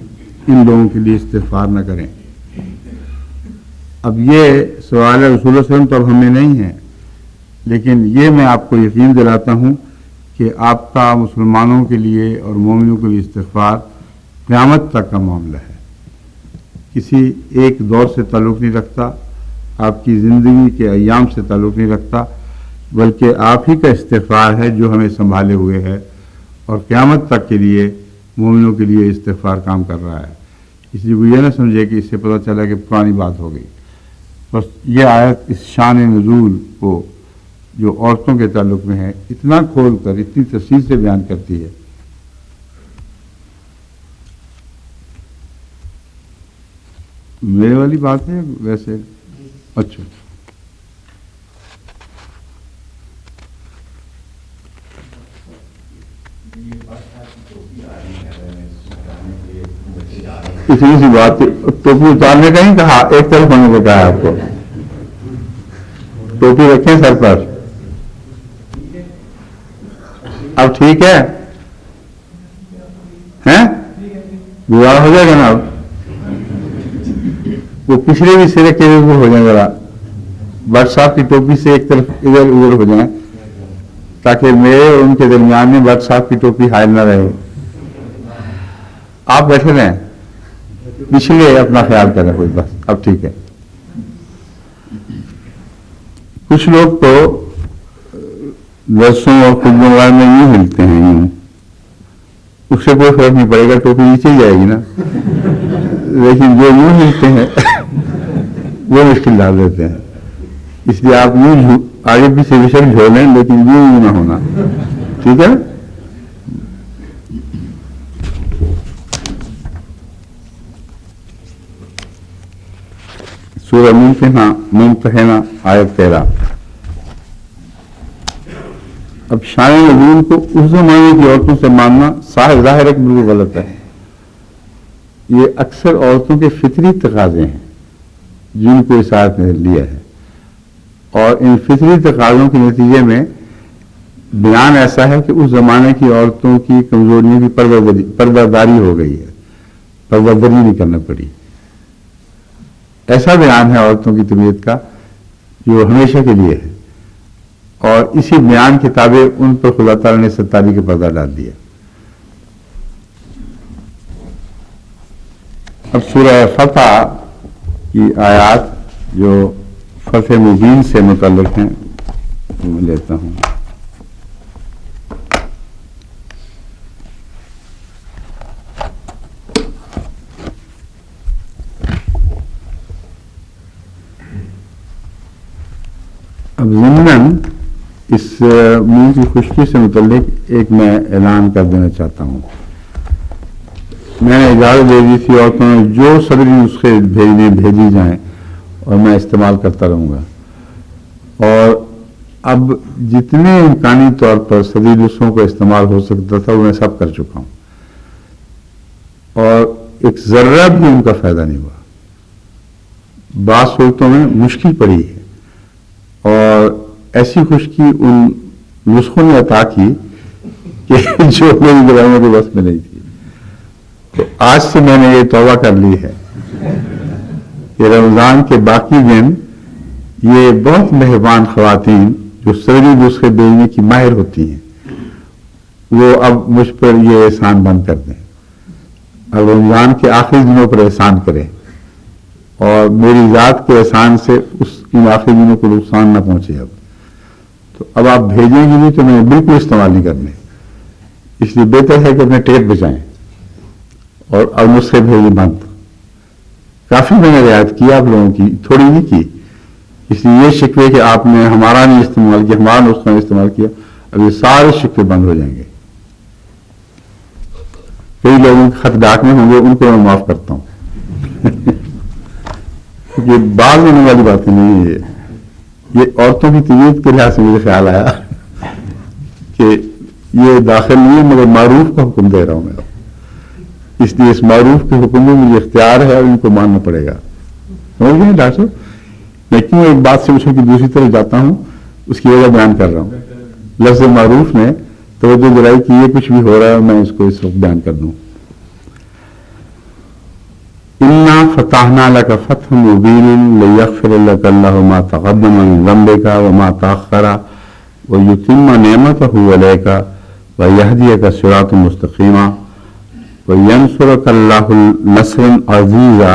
ان لوگوں کے لیے استغفار نہ کریں۔ اب یہ سوال رسول اللہ صلی اللہ علیہ وسلم تو اب ہمیں نہیں ہے، لیکن یہ میں آپ کو یقین دلاتا ہوں کہ آپ کا مسلمانوں کے لیے اور مومنوں کے لیے استغفار قیامت تک کا معاملہ ہے، کسی ایک دور سے تعلق نہیں رکھتا، آپ کی زندگی کے ایام سے تعلق نہیں رکھتا، بلکہ آپ ہی کا استغفار ہے جو ہمیں سنبھالے ہوئے ہے اور قیامت تک کے لیے مومنوں کے لیے استغفار کام کر رہا ہے۔ اس لیے وہ یہ نہ سمجھے کہ اس سے پتہ چلا کہ پرانی بات ہو گئی۔ بس یہ آیت اس شان نزول کو جو عورتوں کے تعلق میں ہے اتنا کھول کر اتنی تفصیل سے بیان کرتی ہے میرے والی بات ہے ویسے؟ اچھا اسی سی بات ٹوپی اتارنے کا نہیں کہا، ایک طرف ہونے کو کہا آپ کو. ٹوپی رکھیں سر پر. اب ٹھیک ہے گزارا ہو جائے گا نا؟ اب وہ پچھلے بھی سرے کے اوپر ہو جائیں ذرا، بٹ صاحب کی ٹوپی سے ایک طرف ادھر ادھر ہو جائیں تاکہ میرے اور ان کے درمیان میں بٹ صاحب کی ٹوپی حائل نہ رہے. آپ بیٹھے رہیں، پچھلے اپنا خیال کریں کوئی. بس اب ٹھیک ہے. کچھ لوگ تو درسوں اور خطبوں وغیرہ میں یوں ہلتے ہیں، یوں، اس سے کوئی فرق نہیں پڑے گا، ٹوپی نیچے ہی جائے گی نا. لیکن جو یوں ہلتے ہیں وہ مشکل ڈال دیتے ہیں. اس لیے آپ یوں آگے پیچھے بشک جھولیں لیکن یوں نہ ہونا. ٹھیک ہے. سورہ ممتحنہ آیت 13. اب شان نزول کو اس زمانے کی عورتوں سے ماننا ظاہر ہے کہ بالکل غلط ہے. یہ اکثر عورتوں کے فطری تقاضے ہیں جن کو اس آیت نے لیا ہے، اور ان فطری تقاضوں کے نتیجے میں بیان ایسا ہے کہ اس زمانے کی عورتوں کی کمزوریوں کی پردہ داری ہو گئی ہے، پردہ داری نہیں کرنا پڑی. ایسا بیان ہے عورتوں کی طبیعت کا جو ہمیشہ کے لیے ہے، اور اسی بیان کے تابع ان پر خدا تعالیٰ نے ستاری کا پردہ ڈال دیا. اب سورہ فتح کی آیات جو فتح مبین سے متعلق ہیں میں لیتا ہوں. اب ضمناً اس منہ کی خشکی سے متعلق ایک میں اعلان کر دینا چاہتا ہوں. میں نے اجازت دے دی تھی عورتوں نے جو صدری نسخے بھیجی جائیں اور میں استعمال کرتا رہوں گا، اور اب جتنے امکانی طور پر صدری نسخوں کا استعمال ہو سکتا تھا وہ میں سب کر چکا ہوں، اور ایک ذرہ بھی ان کا فائدہ نہیں ہوا. بعض صورتوں میں مشکل پڑی ہے، اور ایسی خشکی ان نسخوں نے عطا کی کہ جو میری گراموں کے بس میں نہیں تھی. تو آج سے میں نے یہ توبہ کر لی ہے کہ رمضان کے باقی دن یہ بہت مہربان خواتین جو صدری نسخے بھیجنے کی ماہر ہوتی ہیں وہ اب مجھ پر یہ احسان بند کر دیں. اب رمضان کے آخری دنوں پر احسان کریں اور میری ذات کے احسان سے ان آخری دنوں کو نقصان نہ پہنچے. تو اب آپ بھیجیں گی نہیں تو میں بالکل استعمال نہیں کرنے. اس لیے بہتر ہے کہ اپنے ٹیپ بچائیں اور اب نسخے بھیجیں بند. کافی میں نے رعایت کی آپ لوگوں کی، تھوڑی نہیں کی. اس لیے یہ شکوے کہ آپ نے ہمارا نہیں استعمال کیا، ہمارا نسخہ نہیں استعمال کیا، اب یہ سارے شکوے بند ہو جائیں گے. کئی لوگوں کے خط ڈاکنے ہوں گے، ان کو میں معاف کرتا ہوں. یہ بعض ہونے والی باتیں نہیں ہے. یہ عورتوں کی طبیعت کے لحاظ سے مجھے خیال آیا کہ یہ داخل نہیں ہے، مگر معروف کا حکم دے رہا ہوں میں. اس لیے اس معروف کے حکم میں مجھے اختیار ہے اور ان کو ماننا پڑے گا. سمجھ گئے ڈاکٹر صاحب؟ میں کیوں ایک بات سے اچھل کی دوسری طرف جاتا ہوں، اس کی وجہ بیان کر رہا ہوں. لفظ معروف نے توجہ دلائی کہ یہ کچھ بھی ہو رہا ہے، میں اس کو اس وقت بیان کر دوں. اِنَّا فَتَحْنَا لَكَ فَتْحًا مُبِينًا لِيَغْفِرَ لَكَ اللَّهُ مَا تَقَدَّمَ مِن ذَنبِكَ وَمَا تَأَخَّرَ وَيُتِمَّ نِعْمَتَهُ عَلَيْكَ وَيَهْدِيَكَ صِرَاطًا مُسْتَقِيمًا وَيَنصُرَكَ اللَّهُ نَصْرًا عَزِيزًا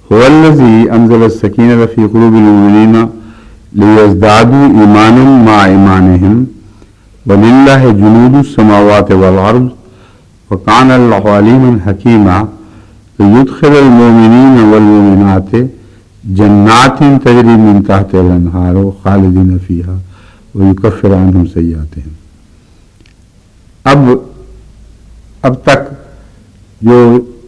هُوَ الَّذِي أَنزَلَ السَّكِينَةَ فِي قُلُوبِ الْمُؤْمِنِينَ لِيَزْدَادُوا إِيمَانًا مَعَ إِيمَانِهِمْ وَلِلَّهِ جُنُودُ السَّمَاوَاتِ وَالْأَرْضِ وَكَانَ اللَّهُ عَلِيمًا حَكِيمًا يدخل المؤمنين والمؤمنات جنات تجري من تحتها الانهار خالدين فيها ويكفر عنهم سيئاتهم. اب تک جو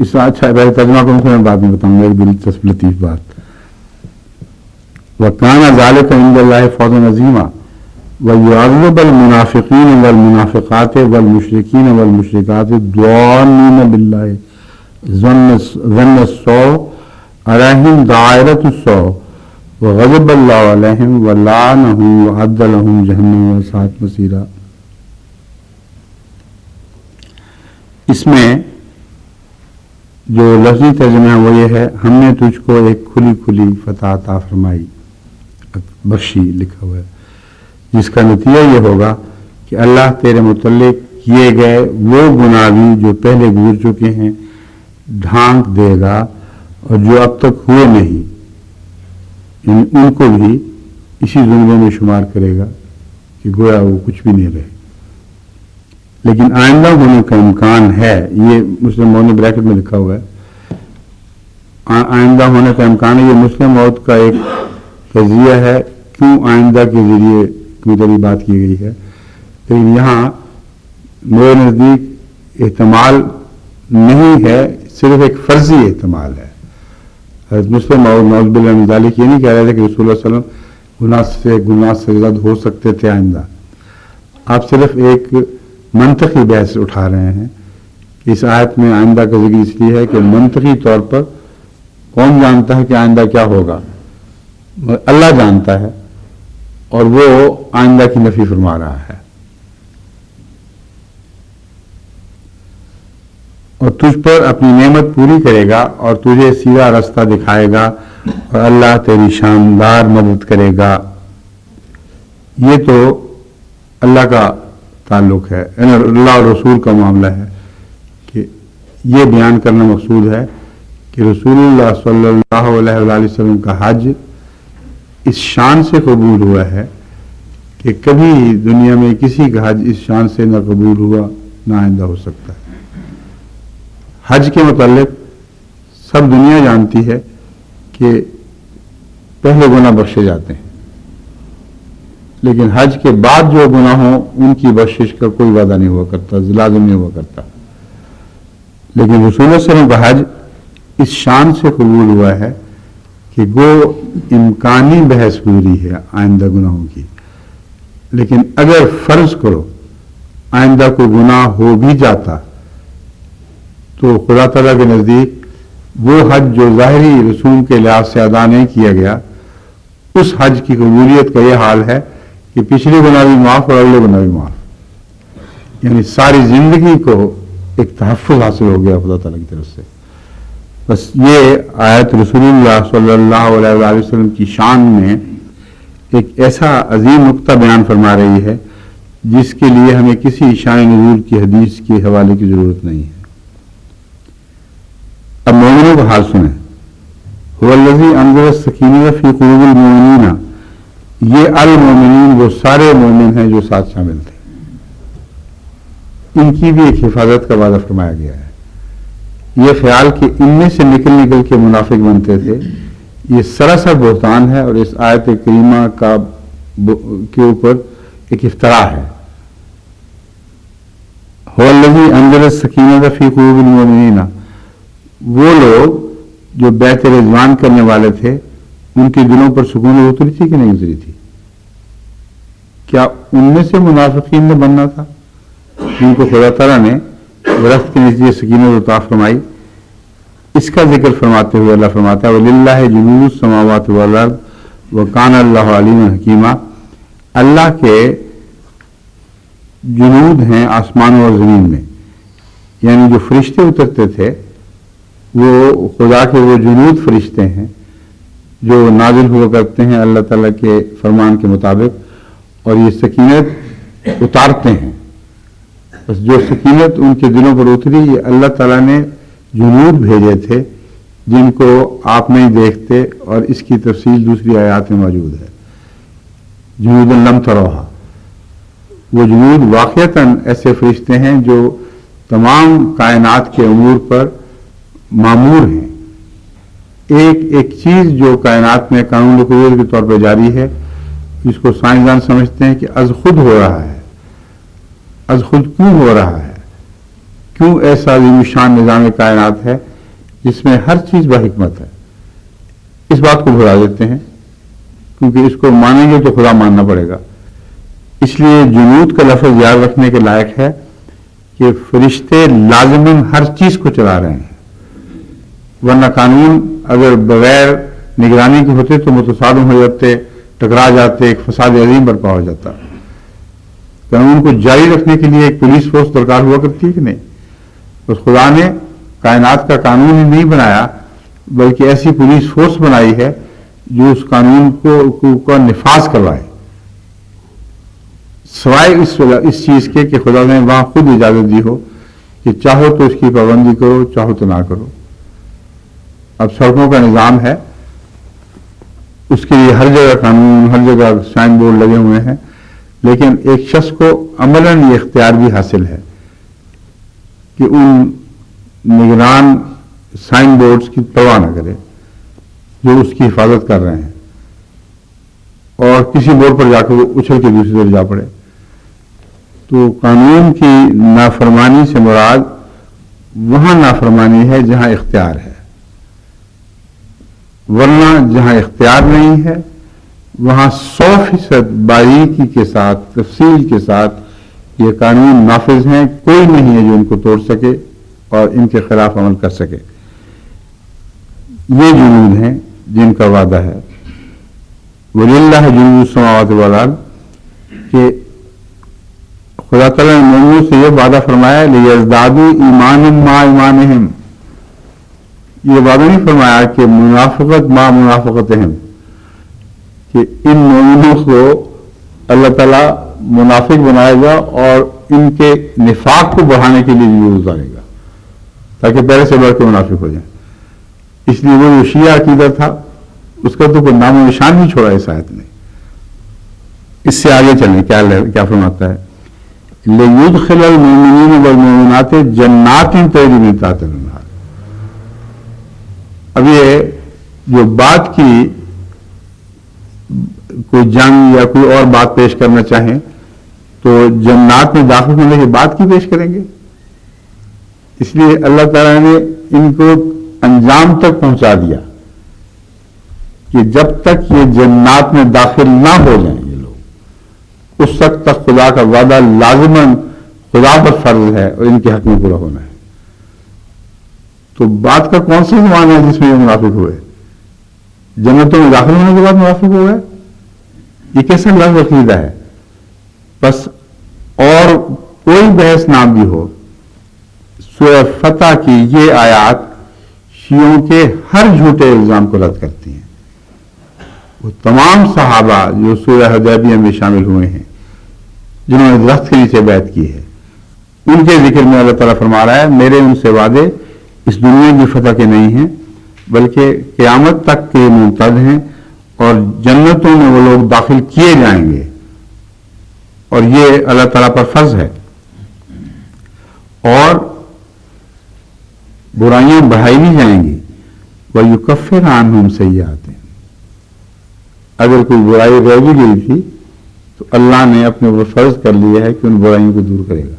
اس اچھا پہلے ترجمہ کروں پھر میں بعد میں بتاؤں گا ایک دلچسپ لطیف بات. وَكَانَ ذَلِكَ عِندَ اللَّهِ فَوْزًا عَظِيمًا وَيُعَذِّبَ الْمُنَافِقِينَ وَالْمُنَافِقَاتِ وَالْمُشْرِكِينَ وَالْمُشْرِكَاتِ الضَّانِّينَ بِاللَّهِ ظَنَّ السَّوْءِ عَلَيْهِمْ دَائِرَةُ السَّوْءِ وَغَضِبَ اللَّهُ عَلَيْهِمْ وَلَعَنَهُمْ وَأَعَدَّ لَهُمْ جَهَنَّمَ وَسَاءَتْ مَصِيرًا. اس میں جو لفظی ترجمہ ہے وہ یہ ہے ہم نے تجھ کو ایک کھلی کھلی فتح عطا فرمائی بخشی لکھا ہوا ہے جس کا نتیجہ یہ ہوگا کہ اللہ تیرے متعلق کیے گئے وہ گناہ بھی جو پہلے گزر چکے ہیں ڈھانک دے گا اور جو اب تک ہوئے نہیں ان کو بھی اسی زمرے میں شمار کرے گا کہ گویا وہ کچھ بھی نہیں رہے. لیکن آئندہ ہونے کا امکان ہے, یہ مسلم موت نے بریکٹ میں لکھا ہوا ہے, آئندہ ہونے کا امکان ہے. یہ مسلم موت کا ایک قضیہ ہے کیوں آئندہ کے ذریعے کیوں تری بات کی گئی ہے. لیکن یہاں میرے نزدیک احتمال نہیں ہے, صرف ایک فرضی احتمال ہے. حضرت مسلم موت نعوذ باللہ من ذالک یہ نہیں کہہ رہے تھے کہ رسول اللہ صلی اللہ علیہ وسلم گناہ سے زد ہو سکتے تھے آئندہ. آپ صرف ایک منطقی بحث اٹھا رہے ہیں کہ اس آیت میں آئندہ کا ذکر اس لیے ہے کہ منطقی طور پر کون جانتا ہے کہ آئندہ کیا ہوگا, اللہ جانتا ہے اور وہ آئندہ کی نفی فرما رہا ہے. اور تجھ پر اپنی نعمت پوری کرے گا اور تجھے سیدھا رستہ دکھائے گا اور اللہ تیری شاندار مدد کرے گا. یہ تو اللہ کا تعلق ہے, اللہ اور رسول کا معاملہ ہے کہ یہ بیان کرنا مقصود ہے کہ رسول اللہ صلی اللہ علیہ وآلہ وسلم کا حج اس شان سے قبول ہوا ہے کہ کبھی دنیا میں کسی کا حج اس شان سے نہ قبول ہوا نہ آئندہ ہو سکتا ہے. حج کے متعلق سب دنیا جانتی ہے کہ پہلے گناہ بخشے جاتے ہیں, لیکن حج کے بعد جو گناہ ہوں ان کی بخشش کا کوئی وعدہ نہیں ہوا کرتا, لازم نہیں ہوا کرتا. لیکن رسول اللہ صلی اللہ علیہ وسلم کا حج اس شان سے قبول ہوا ہے کہ گو امکانی بحث پوری ہے آئندہ گناہوں کی. لیکن اگر فرض کرو آئندہ کوئی گناہ ہو بھی جاتا تو خدا تعالیٰ کے نزدیک وہ حج جو ظاہری رسوم کے لحاظ سے ادا نہیں کیا گیا اس حج کی قبولیت کا یہ حال ہے کہ پچھلے گناہ بھی معاف اور اگلے گناہ بھی معاف, یعنی ساری زندگی کو ایک تحفظ حاصل ہو گیا خدا تعالیٰ کی طرف سے. بس یہ آیت رسول اللہ صلی اللہ علیہ وآلہ وسلم کی شان میں ایک ایسا عظیم نقطہ بیان فرما رہی ہے جس کے لیے ہمیں کسی شان نزول کی حدیث کے حوالے کی ضرورت نہیں ہے. اب مومنوں کا حال سنیں. هو الذی انزل السکینہ فی قلوب المؤمنین, یہ المومنین وہ سارے مومن ہیں جو ساتھ شامل تھے, ان کی بھی ایک حفاظت کا وعدہ فرمایا گیا ہے. یہ خیال کہ ان میں سے نکل کے منافق بنتے تھے یہ سراسر بہتان ہے اور اس آیت کریمہ کے اوپر ایک افتراء ہے. هو الذی انزل السکینہ فی قلوب المؤمنین, وہ لوگ جو بیعت رضوان کرنے والے تھے ان کے دلوں پر سکونت اتری تھی کہ نہیں اتری تھی؟ کیا ان میں سے منافقین نے بننا تھا جن کو خدا تعالیٰ نے درخت کے نیچے سکینت عطا فرمائی؟ اس کا ذکر فرماتے ہوئے اللہ فرماتا ہے وَلِلَّهِ جُنُودُ السَّمَاوَاتِ وَالْأَرْضِ وَكَانَ اللَّهُ عَلِيمًا حَكِيمًا, اللہ کے جنود ہیں آسمانوں اور زمین میں, یعنی جو فرشتے اترتے تھے وہ خدا کے وہ جنود فرشتے ہیں جو نازل ہوا کرتے ہیں اللہ تعالیٰ کے فرمان کے مطابق اور یہ سکینت اتارتے ہیں. بس جو سکینت ان کے دلوں پر اتری یہ اللہ تعالیٰ نے جنود بھیجے تھے جن کو آپ نہیں دیکھتے اور اس کی تفصیل دوسری آیات میں موجود ہے. جنود لم تروہا, وہ جنود واقعتاً ایسے فرشتے ہیں جو تمام کائنات کے امور پر معمور ہیں. ایک ایک چیز جو کائنات میں قانون قدرت کے طور پر جاری ہے جس کو سائنسدان سمجھتے ہیں کہ از خود ہو رہا ہے. از خود کیوں ہو رہا ہے؟ کیوں ایسا عظیم شان نظام کائنات ہے جس میں ہر چیز بحکمت ہے؟ اس بات کو بھلا دیتے ہیں، کیونکہ اس کو مانیں گے تو خدا ماننا پڑے گا۔ اس لیے جنود کا لفظ یاد رکھنے کے لائق ہے کہ فرشتے لازماً ہر چیز کو چلا رہے ہیں، ورنہ قانون اگر بغیر نگرانی کے ہوتے تو متصادم ہو جاتے، ٹکرا جاتے، ایک فساد عظیم برپا ہو جاتا۔ قانون کو جاری رکھنے کے لیے ایک پولیس فورس درکار ہوا کرتی ہے کہ نہیں؟ بس خدا نے کائنات کا قانون ہی نہیں بنایا بلکہ ایسی پولیس فورس بنائی ہے جو اس قانون کو نفاذ کروائے، سوائے اس چیز کے کہ خدا نے وہاں خود اجازت دی ہو کہ چاہو تو اس کی پابندی کرو، چاہو تو نہ کرو۔ اب سڑکوں کا نظام ہے، اس کے لیے ہر جگہ قانون، ہر جگہ سائن بورڈ لگے ہوئے ہیں، لیکن ایک شخص کو عملاً یہ اختیار بھی حاصل ہے کہ ان نگران سائن بورڈز کی پرواہ نہ کرے جو اس کی حفاظت کر رہے ہیں، اور کسی بورڈ پر جا کے وہ اچھل کے دوسری طرف جا پڑے۔ تو قانون کی نافرمانی سے مراد وہاں نافرمانی ہے جہاں اختیار ہے، ورنہ جہاں اختیار نہیں ہے وہاں 100% باریکی کے ساتھ، تفصیل کے ساتھ یہ قانون نافذ ہیں، کوئی نہیں ہے جو ان کو توڑ سکے اور ان کے خلاف عمل کر سکے۔ یہ جنود ہیں جن کا وعدہ ہے وَلِلَّهِ جُنُودُ السَّمَاوَاتِ وَالْأَرْضِ، کہ خدا تعالیٰ نے مومنوں سے یہ وعدہ فرمایا لِيَزْدَادُوا إِيمَانًا مَعَ إِيمَانِهِمْ، یہ وعدہ نہیں فرمایا کہ منافقت مع منافقتہم، کہ ان مومنوں کو اللہ تعالیٰ منافق بنائے گا اور ان کے نفاق کو بڑھانے کے لیے جنود اتارے گا تاکہ پہلے سے بڑھ کے منافق ہو جائیں۔ اس لیے وہ جو شیعہ عقیدہ تھا اس کا تو کوئی نام و نشان نہیں چھوڑا اس آیت نے۔ اس سے آگے چلیں، کیا فرماتا ہے؟ لِيُدْخِلَ الْمُؤْمِنِينَ وَالْمُؤْمِنَاتِ جَنَّاتٍ تَجْرِی مِن تحتہا الْأَنْہار۔ اب یہ جو بات کی کوئی جنگ یا کوئی اور بات پیش کرنا چاہیں تو جنات میں داخل ہونے کی بات کی پیش کریں گے؟ اس لیے اللہ تعالیٰ نے ان کو انجام تک پہنچا دیا کہ جب تک یہ جنات میں داخل نہ ہو جائیں یہ لوگ، اس وقت تک خدا کا وعدہ لازماً خدا پر فرض ہے اور ان کے حق میں پورا ہونا ہے۔ تو بات کا کون سا زمانہ ہے جس میں یہ منافق ہوئے؟ جنتوں میں داخل ہونے کے بعد منافق ہو گئے؟ یہ کیسا لفظ عقیدہ ہے؟ بس اور کوئی بحث نہ بھی ہو، سورہ فتح کی یہ آیات شیعوں کے ہر جھوٹے الزام کو رد کرتی ہیں۔ وہ تمام صحابہ جو سورہ حدیبیہ میں شامل ہوئے ہیں، جنہوں نے درخت کے نیچے بیعت کی ہے، ان کے ذکر میں اللہ تعالیٰ فرما رہا ہے میرے ان سے وعدے اس دنیا کی فتح کے نہیں ہیں بلکہ قیامت تک کے ممتد ہیں، اور جنتوں میں وہ لوگ داخل کیے جائیں گے، اور یہ اللہ تعالیٰ پر فرض ہے، اور برائیاں بڑھائی بھی جائیں گی۔ وَيُكَفِّرُ عَنْهُمْ سَيِّئَاتِهِمْ، اگر کوئی برائی رہ بھی گئی تھی تو اللہ نے اپنے وہ فرض کر لیا ہے کہ ان برائیوں کو دور کرے گا۔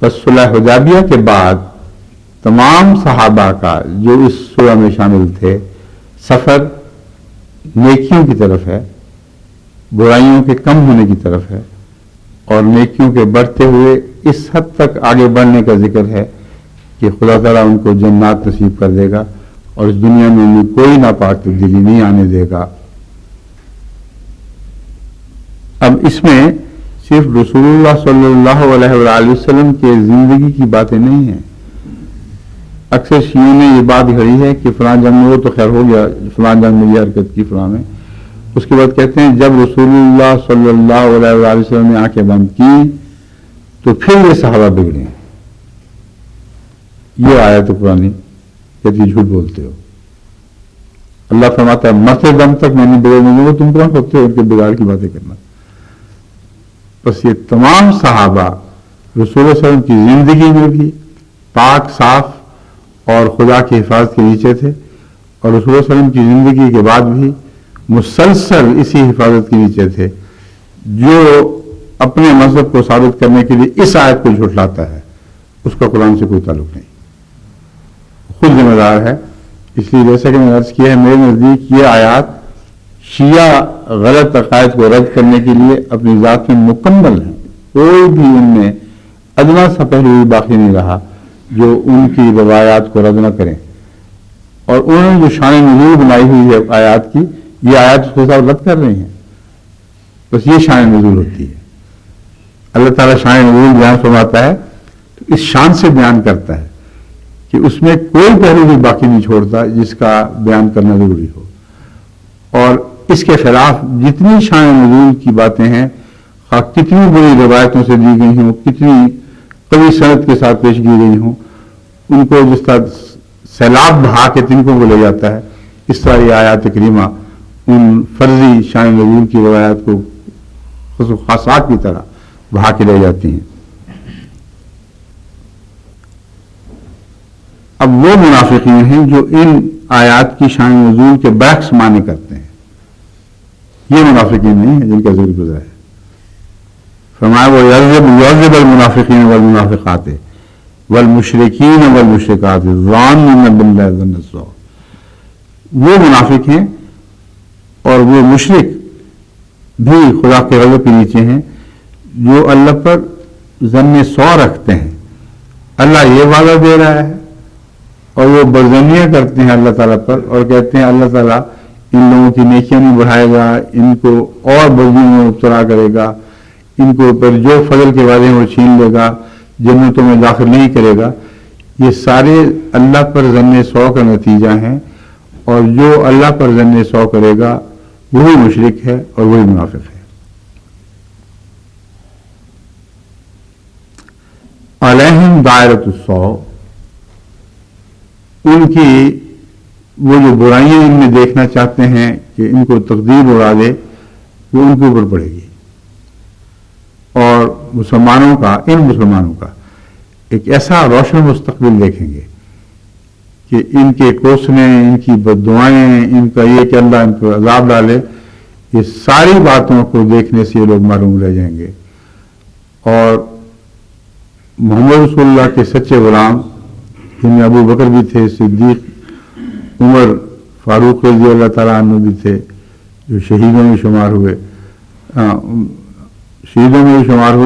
بس صلح حدیبیہ کے بعد تمام صحابہ کا جو اس سورہ میں شامل تھے سفر نیکیوں کی طرف ہے، برائیوں کے کم ہونے کی طرف ہے، اور نیکیوں کے بڑھتے ہوئے اس حد تک آگے بڑھنے کا ذکر ہے کہ خدا تعالیٰ ان کو جنات نصیب کر دے گا اور اس دنیا میں انہیں کوئی ناپاک تبدیلی نہیں آنے دے گا۔ اب اس میں صرف رسول اللہ صلی اللہ علیہ وآلہ وسلم کے زندگی کی باتیں نہیں ہیں۔ اکثر شیعوں نے یہ بات گھڑی ہے کہ فلاں جنگ میں وہ تو خیر ہو گیا، فلاں جنگ میں یہ حرکت کی فلاں میں، اس کے بعد کہتے ہیں جب رسول اللہ صلی اللہ علیہ وآلہ وسلم نے آنکھیں بند کی تو پھر یہ صحابہ بگڑے۔ یہ آیت قرآن کہتی جھوٹ بولتے ہو۔ اللہ فرماتا ہے مرتے دم تک میں نے بگڑنے دوں گا، تم کون ہوتے ہو ان کے بگاڑ کی باتیں کرنا۔ بس یہ تمام صحابہ رسول اللہ صلی اللہ علیہ وسلم کی زندگی میں بھی پاک صاف اور خدا کی حفاظت کے نیچے تھے، اور رسول اللہ صلی اللہ علیہ وسلم کی زندگی کے بعد بھی مسلسل اسی حفاظت کے نیچے تھے۔ جو اپنے مذہب کو ثابت کرنے کے لیے اس آیت کو جھٹلاتا ہے اس کا قرآن سے کوئی تعلق نہیں، خود ذمہ دار ہے. اس لیے جیسا کہ میں نے عرض کیا ہے، میرے نزدیک یہ آیات شیعہ غلط عقائد کو رد کرنے کے لیے اپنی ذات میں مکمل ہیں. کوئی بھی ان میں ادنا سا پہلو بھی باقی نہیں رہا جو ان کی روایات کو رد نہ کریں. اور انہوں نے جو شان نزول بنائی ہوئی ہے آیات کی، یہ آیات اس کے ساتھ رد کر رہی ہیں. بس یہ شان نزول ہوتی ہے. اللہ تعالیٰ شان نزول بیان فرماتا ہے تو اس شان سے بیان کرتا ہے کہ اس میں کوئی پہلو بھی باقی نہیں چھوڑتا جس کا بیان کرنا ضروری ہو. اور اس کے خلاف جتنی شان نزول کی باتیں ہیں، کتنی بڑی روایتوں سے دی گئی ہوں، کتنی قوی سند کے ساتھ پیش کی گئی ہوں، ان کو جس طرح سیلاب بہا کے تنکوں کو لے جاتا ہے، اس طرح یہ آیات کریمہ ان فرضی شان نزول کی روایات کو خاصات کی طرح بہا کے لے جاتی ہیں. اب وہ منافقین ہیں جو ان آیات کی شان نزول کے برعکس معنی کرتے ہیں. یہ منافقین نہیں ہیں جن کا ذکر گزرا ہے. فرمایا وہ یعذب المنافقین والمنافقات والمشرکین والمشرکات ظانین باللہ ظن السوء. وہ منافق ہیں اور وہ مشرک بھی خدا کے غضب کے نیچے ہیں جو اللہ پر ظن سوء رکھتے ہیں. اللہ یہ وعدہ دے رہا ہے اور وہ برظنیاں کرتے ہیں اللہ تعالیٰ پر اور کہتے ہیں اللہ تعالیٰ ان لوگوں کی نیکیاں نہیں بڑھائے گا، ان کو اور بدیوں میں مبتلا کرے گا، ان کو پر جو فضل کے وعدے ہیں وہ چھین لے گا، جنتوں میں داخل نہیں کرے گا. یہ سارے اللہ پر ظن سوء کا نتیجہ ہیں، اور جو اللہ پر ظن سوء کرے گا وہی مشرک ہے اور وہی منافق ہے. علیہم دائرۃ السوء، ان کی وہ جو برائیاں ان میں دیکھنا چاہتے ہیں کہ ان کو تقدیر اڑا دے، وہ ان کے اوپر پڑے گی. اور مسلمانوں کا، ان مسلمانوں کا ایک ایسا روشن مستقبل دیکھیں گے کہ ان کے کوسنے، ان کی بددعائیں، ان کا یہ کہ اللہ ان کو عذاب ڈالے، یہ ساری باتوں کو دیکھنے سے یہ لوگ معلوم رہ جائیں گے. اور محمد رسول اللہ کے سچے غلام جن میں ابو بکر بھی تھے، صدیق، عمر، فاروق رضی اللہ تعالیٰ عنہ بھی تھے جو شہیدوں میں شمار ہوئے،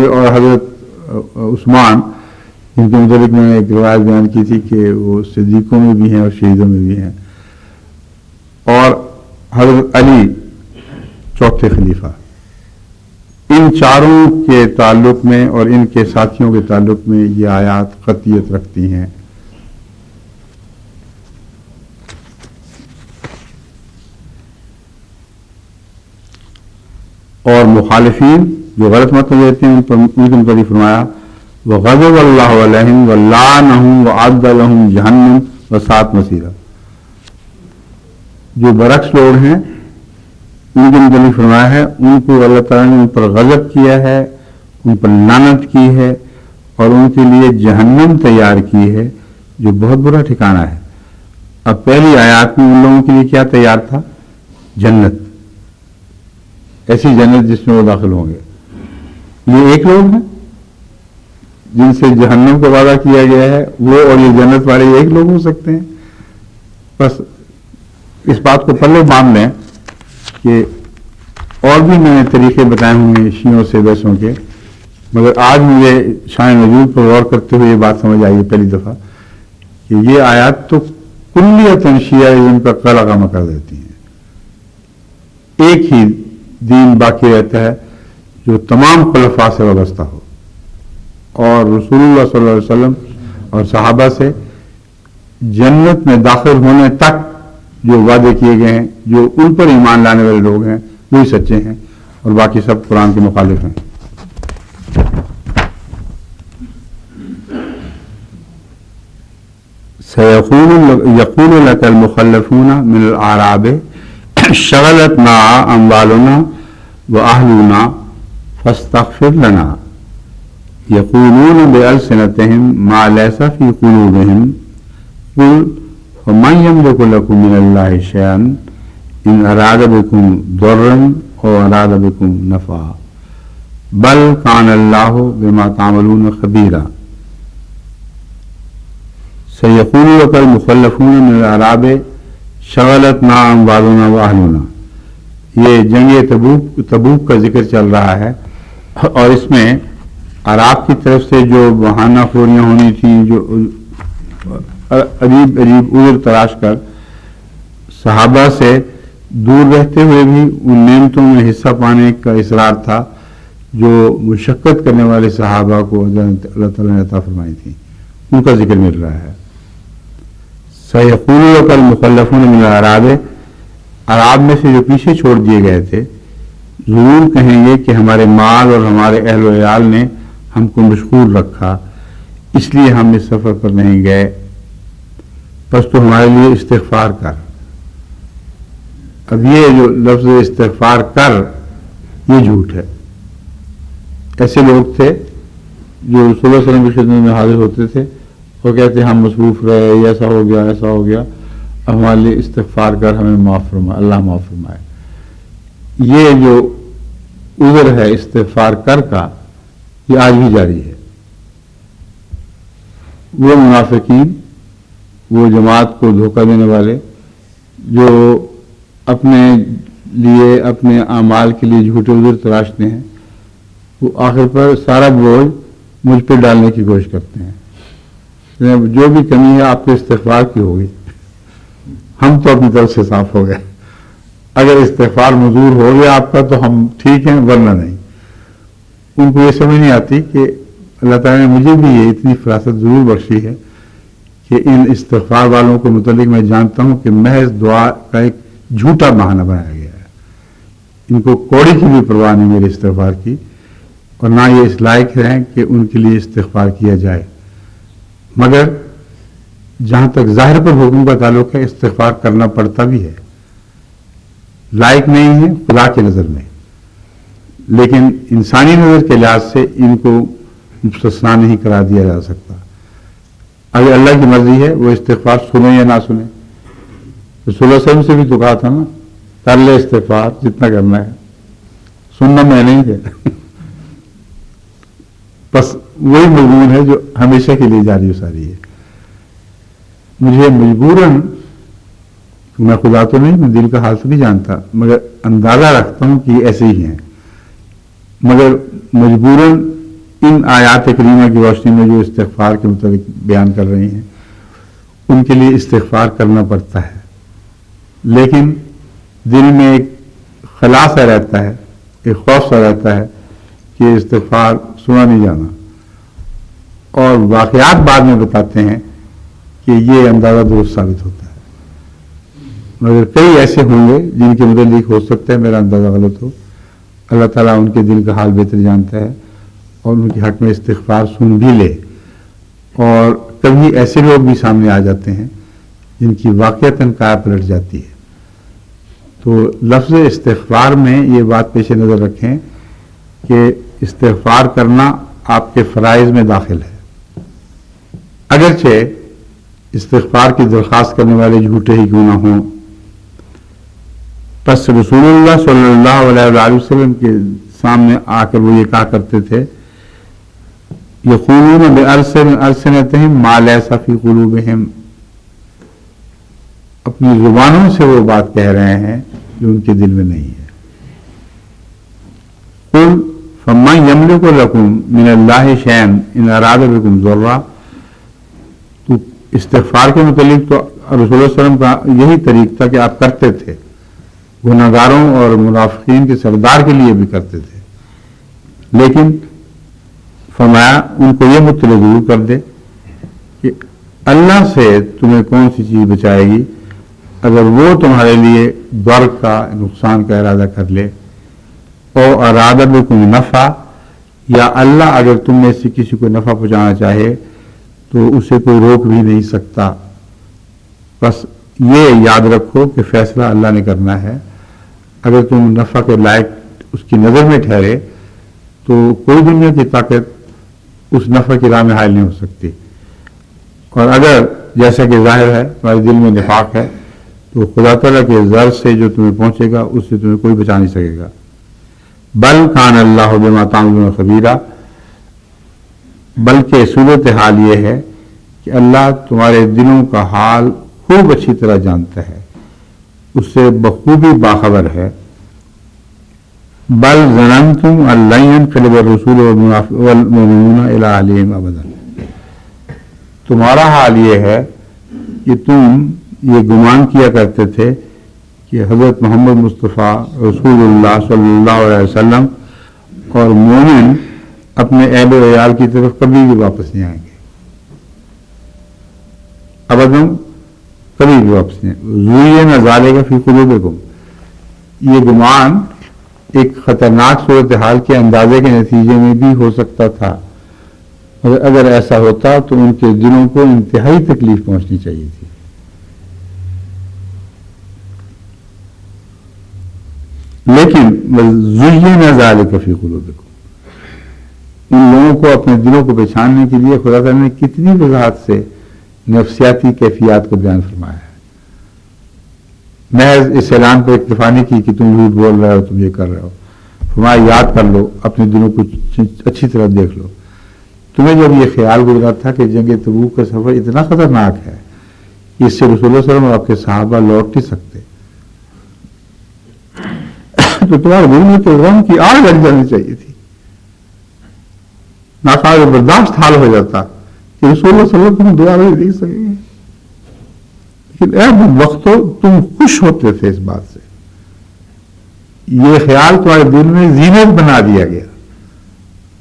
اور حضرت عثمان جن کے متعلق میں نے ایک روایت بیان کی تھی کہ وہ صدیقوں میں بھی ہیں اور شہیدوں میں بھی ہیں، اور حضرت علی چوتھے خلیفہ. ان چاروں کے تعلق میں اور ان کے ساتھیوں کے تعلق میں یہ آیات قطعیت رکھتی ہیں. اور مخالفین جو غلط مطلب دیتے ہیں ان پر متعلق فرمایا وغضب اللہ علیہم ولعنہم وعد لہم جہنم وساءت مصیرا. جو برعکس لوگ ہیں ان کے متعلق فرمایا ہے ان کو اللہ تعالیٰ نے ان پر غضب کیا ہے، ان پر لعنت کی ہے اور ان کے لیے جہنم تیار کی ہے جو بہت برا ٹھکانہ ہے. اب پہلی آیات میں ان لوگوں کے لیے کیا تیار تھا؟ جنت، ایسی جنت جس میں وہ داخل ہوں گے. یہ ایک لوگ ہیں جن سے جہنم کا وعدہ کیا گیا ہے، وہ اور یہ جنت والے ایک لوگ ہو سکتے ہیں. بس اس بات کو پلے باندھ لیں کہ اور بھی میں نے طریقے بتائے ہوں گے شیعوں سے بحثوں کے، مگر آج مجھے شان نزول پر غور کرتے ہوئے یہ بات سمجھ آئی ہے پہلی دفعہ کہ یہ آیات تو کلیتاً شیعہ کا قلعہ کر دیتی ہیں. ایک ہی دین باقی رہتا ہے جو تمام خلفاء سے وابستہ ہو، اور رسول اللہ صلی اللہ علیہ وسلم اور صحابہ سے جنت میں داخل ہونے تک جو وعدے کیے گئے ہیں، جو ان پر ایمان لانے والے لوگ ہیں وہی سچے ہیں، اور باقی سب قرآن کے مخالف ہیں. یقول لك المخلفون من الاعراب شغلتنا اموالنا واهلنا فاستغفر لنا يقولون بألسنتهم ما ليس في قلوبهم قل فمن يملك لكم من الله شيئا ان اراد بكم ضرا او اراد بكم نفعا بل كان الله بما تعملون خبيرا. سیقولون المخلفون من الاعراب شغلتنا اموالنا واہلنا. یہ جنگ تبوک کا ذکر چل رہا ہے اور اس میں عراب کی طرف سے جو بہانہ خوریاں ہونی تھیں، جو عجیب عذر تراش کر صحابہ سے دور رہتے ہوئے بھی ان نعمتوں میں حصہ پانے کا اصرار تھا جو مشقت کرنے والے صحابہ کو اللہ تعالیٰ نے عطا فرمائی تھی، ان کا ذکر مل رہا ہے. سیقولون المخلفون من الاعراب، عراب میں سے جو پیچھے چھوڑ دیے گئے تھے ضرور کہیں گے کہ ہمارے مال اور ہمارے اہل و عیال نے ہم کو مشغول رکھا، اس لیے ہم اس سفر پر نہیں گئے، بس تو ہمارے لیے استغفار کر. اب یہ جو لفظ استغفار کر یہ جھوٹ ہے. ایسے لوگ تھے جو رسول اللہ صلی اللہ علیہ وسلم کی خدمت میں حاضر ہوتے تھے اور کہتے ہم مصروف رہے، ایسا ہو گیا ایسا ہو گیا، اب ہمارے لیے استغفار کر، ہمیں معاف فرمائے، اللہ معاف فرمائے. یہ جو عذر ہے استغفار کر کا یہ آج بھی جاری ہے. وہ منافقین، وہ جماعت کو دھوکہ دینے والے جو اپنے لیے اپنے اعمال کے لیے جھوٹے عذر تراشتے ہیں، وہ آخر پر سارا بوجھ مجھ پہ ڈالنے کی کوشش کرتے ہیں. جو بھی کمی ہے آپ کے استغفار کی ہوگی، ہم تو اپنی طرف سے صاف ہو گئے. اگر استغفار منظور ہو گیا آپ کا تو ہم ٹھیک ہیں، ورنہ نہیں. ان کو یہ سمجھ نہیں آتی کہ اللہ تعالیٰ نے مجھے بھی یہ اتنی فراست ضرور بخشی ہے کہ ان استغفار والوں کے متعلق میں جانتا ہوں کہ محض دعا کا ایک جھوٹا بہانہ بنایا گیا ہے. ان کو کوڑی کی بھی پرواہ نہیں میرے استغفار کی، اور نہ یہ اس لائق ہیں کہ ان کے لیے استغفار کیا جائے. مگر جہاں تک ظاہر پر حکم کا تعلق ہے استغفار کرنا پڑتا بھی ہے. لائق نہیں ہے خدا کی نظر میں، لیکن انسانی نظر کے لحاظ سے ان کو مستثنا نہیں قرار دیا جا سکتا. اگر اللہ کی مرضی ہے وہ استغفار سنیں یا نہ سنیں. رسول اللہ صلی اللہ علیہ وسلم سے بھی تو کہا تھا نا، کر لے استغفار جتنا کرنا ہے، سننا میں نہیں ہے. بس وہی مضمون ہے جو ہمیشہ کے لیے جاری و ساری ہے. مجھے مجبوراً، میں خدا تو نہیں، میں دل کا حال تو نہیں جانتا، مگر اندازہ رکھتا ہوں کہ یہ ایسے ہی ہیں. مگر مجبوراً ان آیات کریمہ کی روشنی میں جو استغفار کے متعلق بیان کر رہی ہیں ان کے لیے استغفار کرنا پڑتا ہے. لیکن دل میں ایک خلا سا رہتا ہے، ایک خوف سا رہتا ہے کہ استغفار سنا نہیں جانا. اور واقعات بعد میں بتاتے ہیں کہ یہ اندازہ درست ثابت ہوتا ہے. مگر کئی ایسے ہوں گے جن کے متعلق ہو سکتا ہے میرا اندازہ غلط ہو. اللہ تعالیٰ ان کے دل کا حال بہتر جانتا ہے اور ان کے حق میں استغفار سن بھی لے. اور کبھی ایسے لوگ بھی سامنے آ جاتے ہیں جن کی واقعتاً کایا پلٹ جاتی ہے. تو لفظ استغفار میں یہ بات پیش نظر رکھیں کہ استغفار کرنا آپ کے فرائض میں داخل ہے. اگرچہ استغفار کی درخواست کرنے والے جھوٹے ہی کیوں نہ ہوں. پس رسول اللہ صلی اللہ علیہ وسلم کے سامنے آ کر وہ یہ کہا کرتے تھے، یقولون بألسنتہم ما لیس فی قلوبہم، اپنی زبانوں سے وہ بات کہہ رہے ہیں جو ان کے دل میں نہیں ہے. قل فمن یملک لکم من اللہ شیئا ان اراد بکم ضرا. تو استغفار کے متعلق تو رسول اللہ صلی اللہ علیہ وسلم کا یہی طریق تھا کہ آپ کرتے تھے، گناہگاروں اور منافقین کے سردار کے لیے بھی کرتے تھے. لیکن فرمایا ان کو یہ مطلع ضرور کر دے کہ اللہ سے تمہیں کون سی چیز بچائے گی اگر وہ تمہارے لیے ضر کا، نقصان کا ارادہ کر لے. او ارادہ بکم نفع، یا اللہ اگر تم میں سے کسی کو نفع پہنچانا چاہے تو اسے کوئی روک بھی نہیں سکتا. بس یہ یاد رکھو کہ فیصلہ اللہ نے کرنا ہے. اگر تم نفع کے لائق اس کی نظر میں ٹھہرے تو کوئی دنیا کی طاقت اس نفع کی راہ میں حائل نہیں ہو سکتی. اور اگر جیسا کہ ظاہر ہے تمہارے دل میں نفاق ہے تو خدا تعالیٰ کے ضر سے جو تمہیں پہنچے گا اس سے تمہیں کوئی بچا نہیں سکے گا. بل کان اللہ بما تعملون خبیرا، بلکہ صورت حال یہ ہے کہ اللہ تمہارے دلوں کا حال خوب اچھی طرح جانتا ہے، اس سے بخوبی باخبر ہے۔ بل ظننتم ان لن ينقلب الرسول والمؤمنون الى اهلهم ابدا، تمہارا حال یہ ہے کہ تم یہ گمان کیا کرتے تھے کہ حضرت محمد مصطفیٰ رسول اللہ صلی اللہ علیہ وسلم اور مومن اپنے اہل و عیال کی طرف کبھی بھی واپس نہیں آئیں گے، ابداً کبھی بھی واپس نہیں۔ زُیِّنَ ذَلِکَ فِی قُلُوبِکُم، یہ گمان ایک خطرناک صورتحال کے اندازے کے نتیجے میں بھی ہو سکتا تھا، مگر اگر ایسا ہوتا تو ان کے دلوں کو انتہائی تکلیف پہنچنی چاہیے تھی۔ لیکن زُیِّنَ ذَلِکَ فِی قُلُوبِکُم، ان لوگوں کو اپنے دلوں کو پہچاننے کے لیے خدا تعالیٰ نے کتنی وضاحت سے نفسیاتی کیفیات کو بیان فرمایا ہے۔ محض اس اعلان پر اکتفا نہیں کی کہ تم جھوٹ بول رہے ہو، تم یہ کر رہے ہو، فرمایا یاد کر لو، اپنے دلوں کو اچھی طرح دیکھ لو۔ تمہیں جب یہ خیال گزرا تھا کہ جنگ تبوک کا سفر اتنا خطرناک ہے کہ اس سے رسول اللہ صلی اللہ علیہ وسلم اور آپ کے صحابہ لوٹ نہیں سکتے، تو تمہارے دل میں تو غم کی آگ لگ جانی چاہیے تھی، ناقابل برداشت حال ہو جاتا کہ رسول اللہ صلی اللہ علیہ وسلم دوبارہ نہیں دیکھ سکیں گے۔ لیکن اے وقتوں تم خوش ہوتے تھے اس بات سے، یہ خیال تمہارے دل میں زینت بنا دیا گیا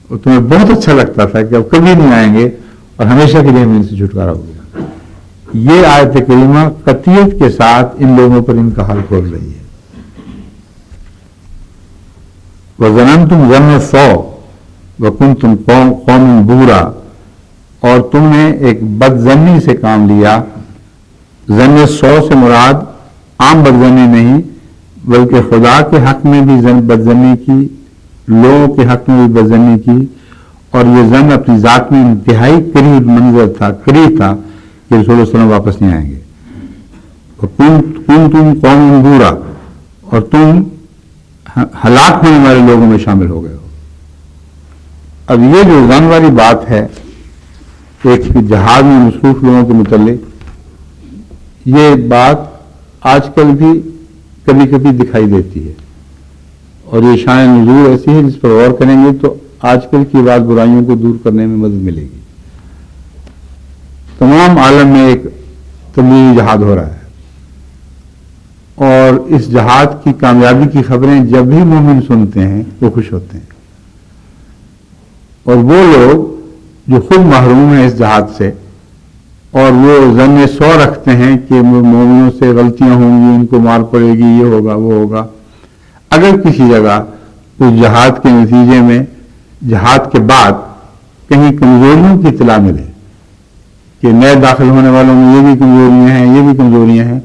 اور تمہیں بہت اچھا لگتا تھا کہ اب کبھی نہیں آئیں گے اور ہمیشہ کے لیے ہمیں ان سے چھٹکارا ہو گیا۔ یہ آیت کریمہ قطعیت کے ساتھ ان لوگوں پر ان کا حل کھول رہی ہے۔ وَظَنَنْتُمْ ظَنَّ السَّوْءِ وَكُنْتُمْ قَوْمًا بُورًا، اور تم نے ایک بدظنی سے کام لیا۔ ظن سو سے مراد عام بدظنی نہیں بلکہ خدا کے حق میں بھی بدظنی کی، لوگوں کے حق میں بھی بدظنی کی، اور یہ ظن اپنی ذات میں انتہائی قریب منظر تھا، قریب تھا کہ رسول اللہ صلی اللہ علیہ وسلم واپس نہیں آئیں گے۔ وَكُنْتُمْ قَوْمًا بُورًا، اور تم ہلاک ہونے والے لوگوں میں شامل ہو گئے ہو۔ اب یہ جو ظن والی بات ہے ایک جہاد میں مصروف لوگوں کے متعلق، یہ بات آج کل بھی کبھی کبھی دکھائی دیتی ہے، اور یہ شان نزول ایسی ہے جس پر غور کریں گے تو آج کل کی بعض برائیوں کو دور کرنے میں مدد ملے گی۔ تمام عالم میں ایک تبلیغی جہاد ہو رہا ہے، اور اس جہاد کی کامیابی کی خبریں جب بھی مومن سنتے ہیں وہ خوش ہوتے ہیں، اور وہ لوگ جو خود محروم ہیں اس جہاد سے اور وہ ظن سو رکھتے ہیں کہ مومنوں سے غلطیاں ہوں گی، ان کو مار پڑے گی، یہ ہوگا وہ ہوگا، اگر کسی جگہ اس جہاد کے نتیجے میں جہاد کے بعد کہیں کمزوریوں کی اطلاع ملے کہ نئے داخل ہونے والوں میں یہ بھی کمزوریاں ہیں، یہ بھی کمزوریاں ہیں،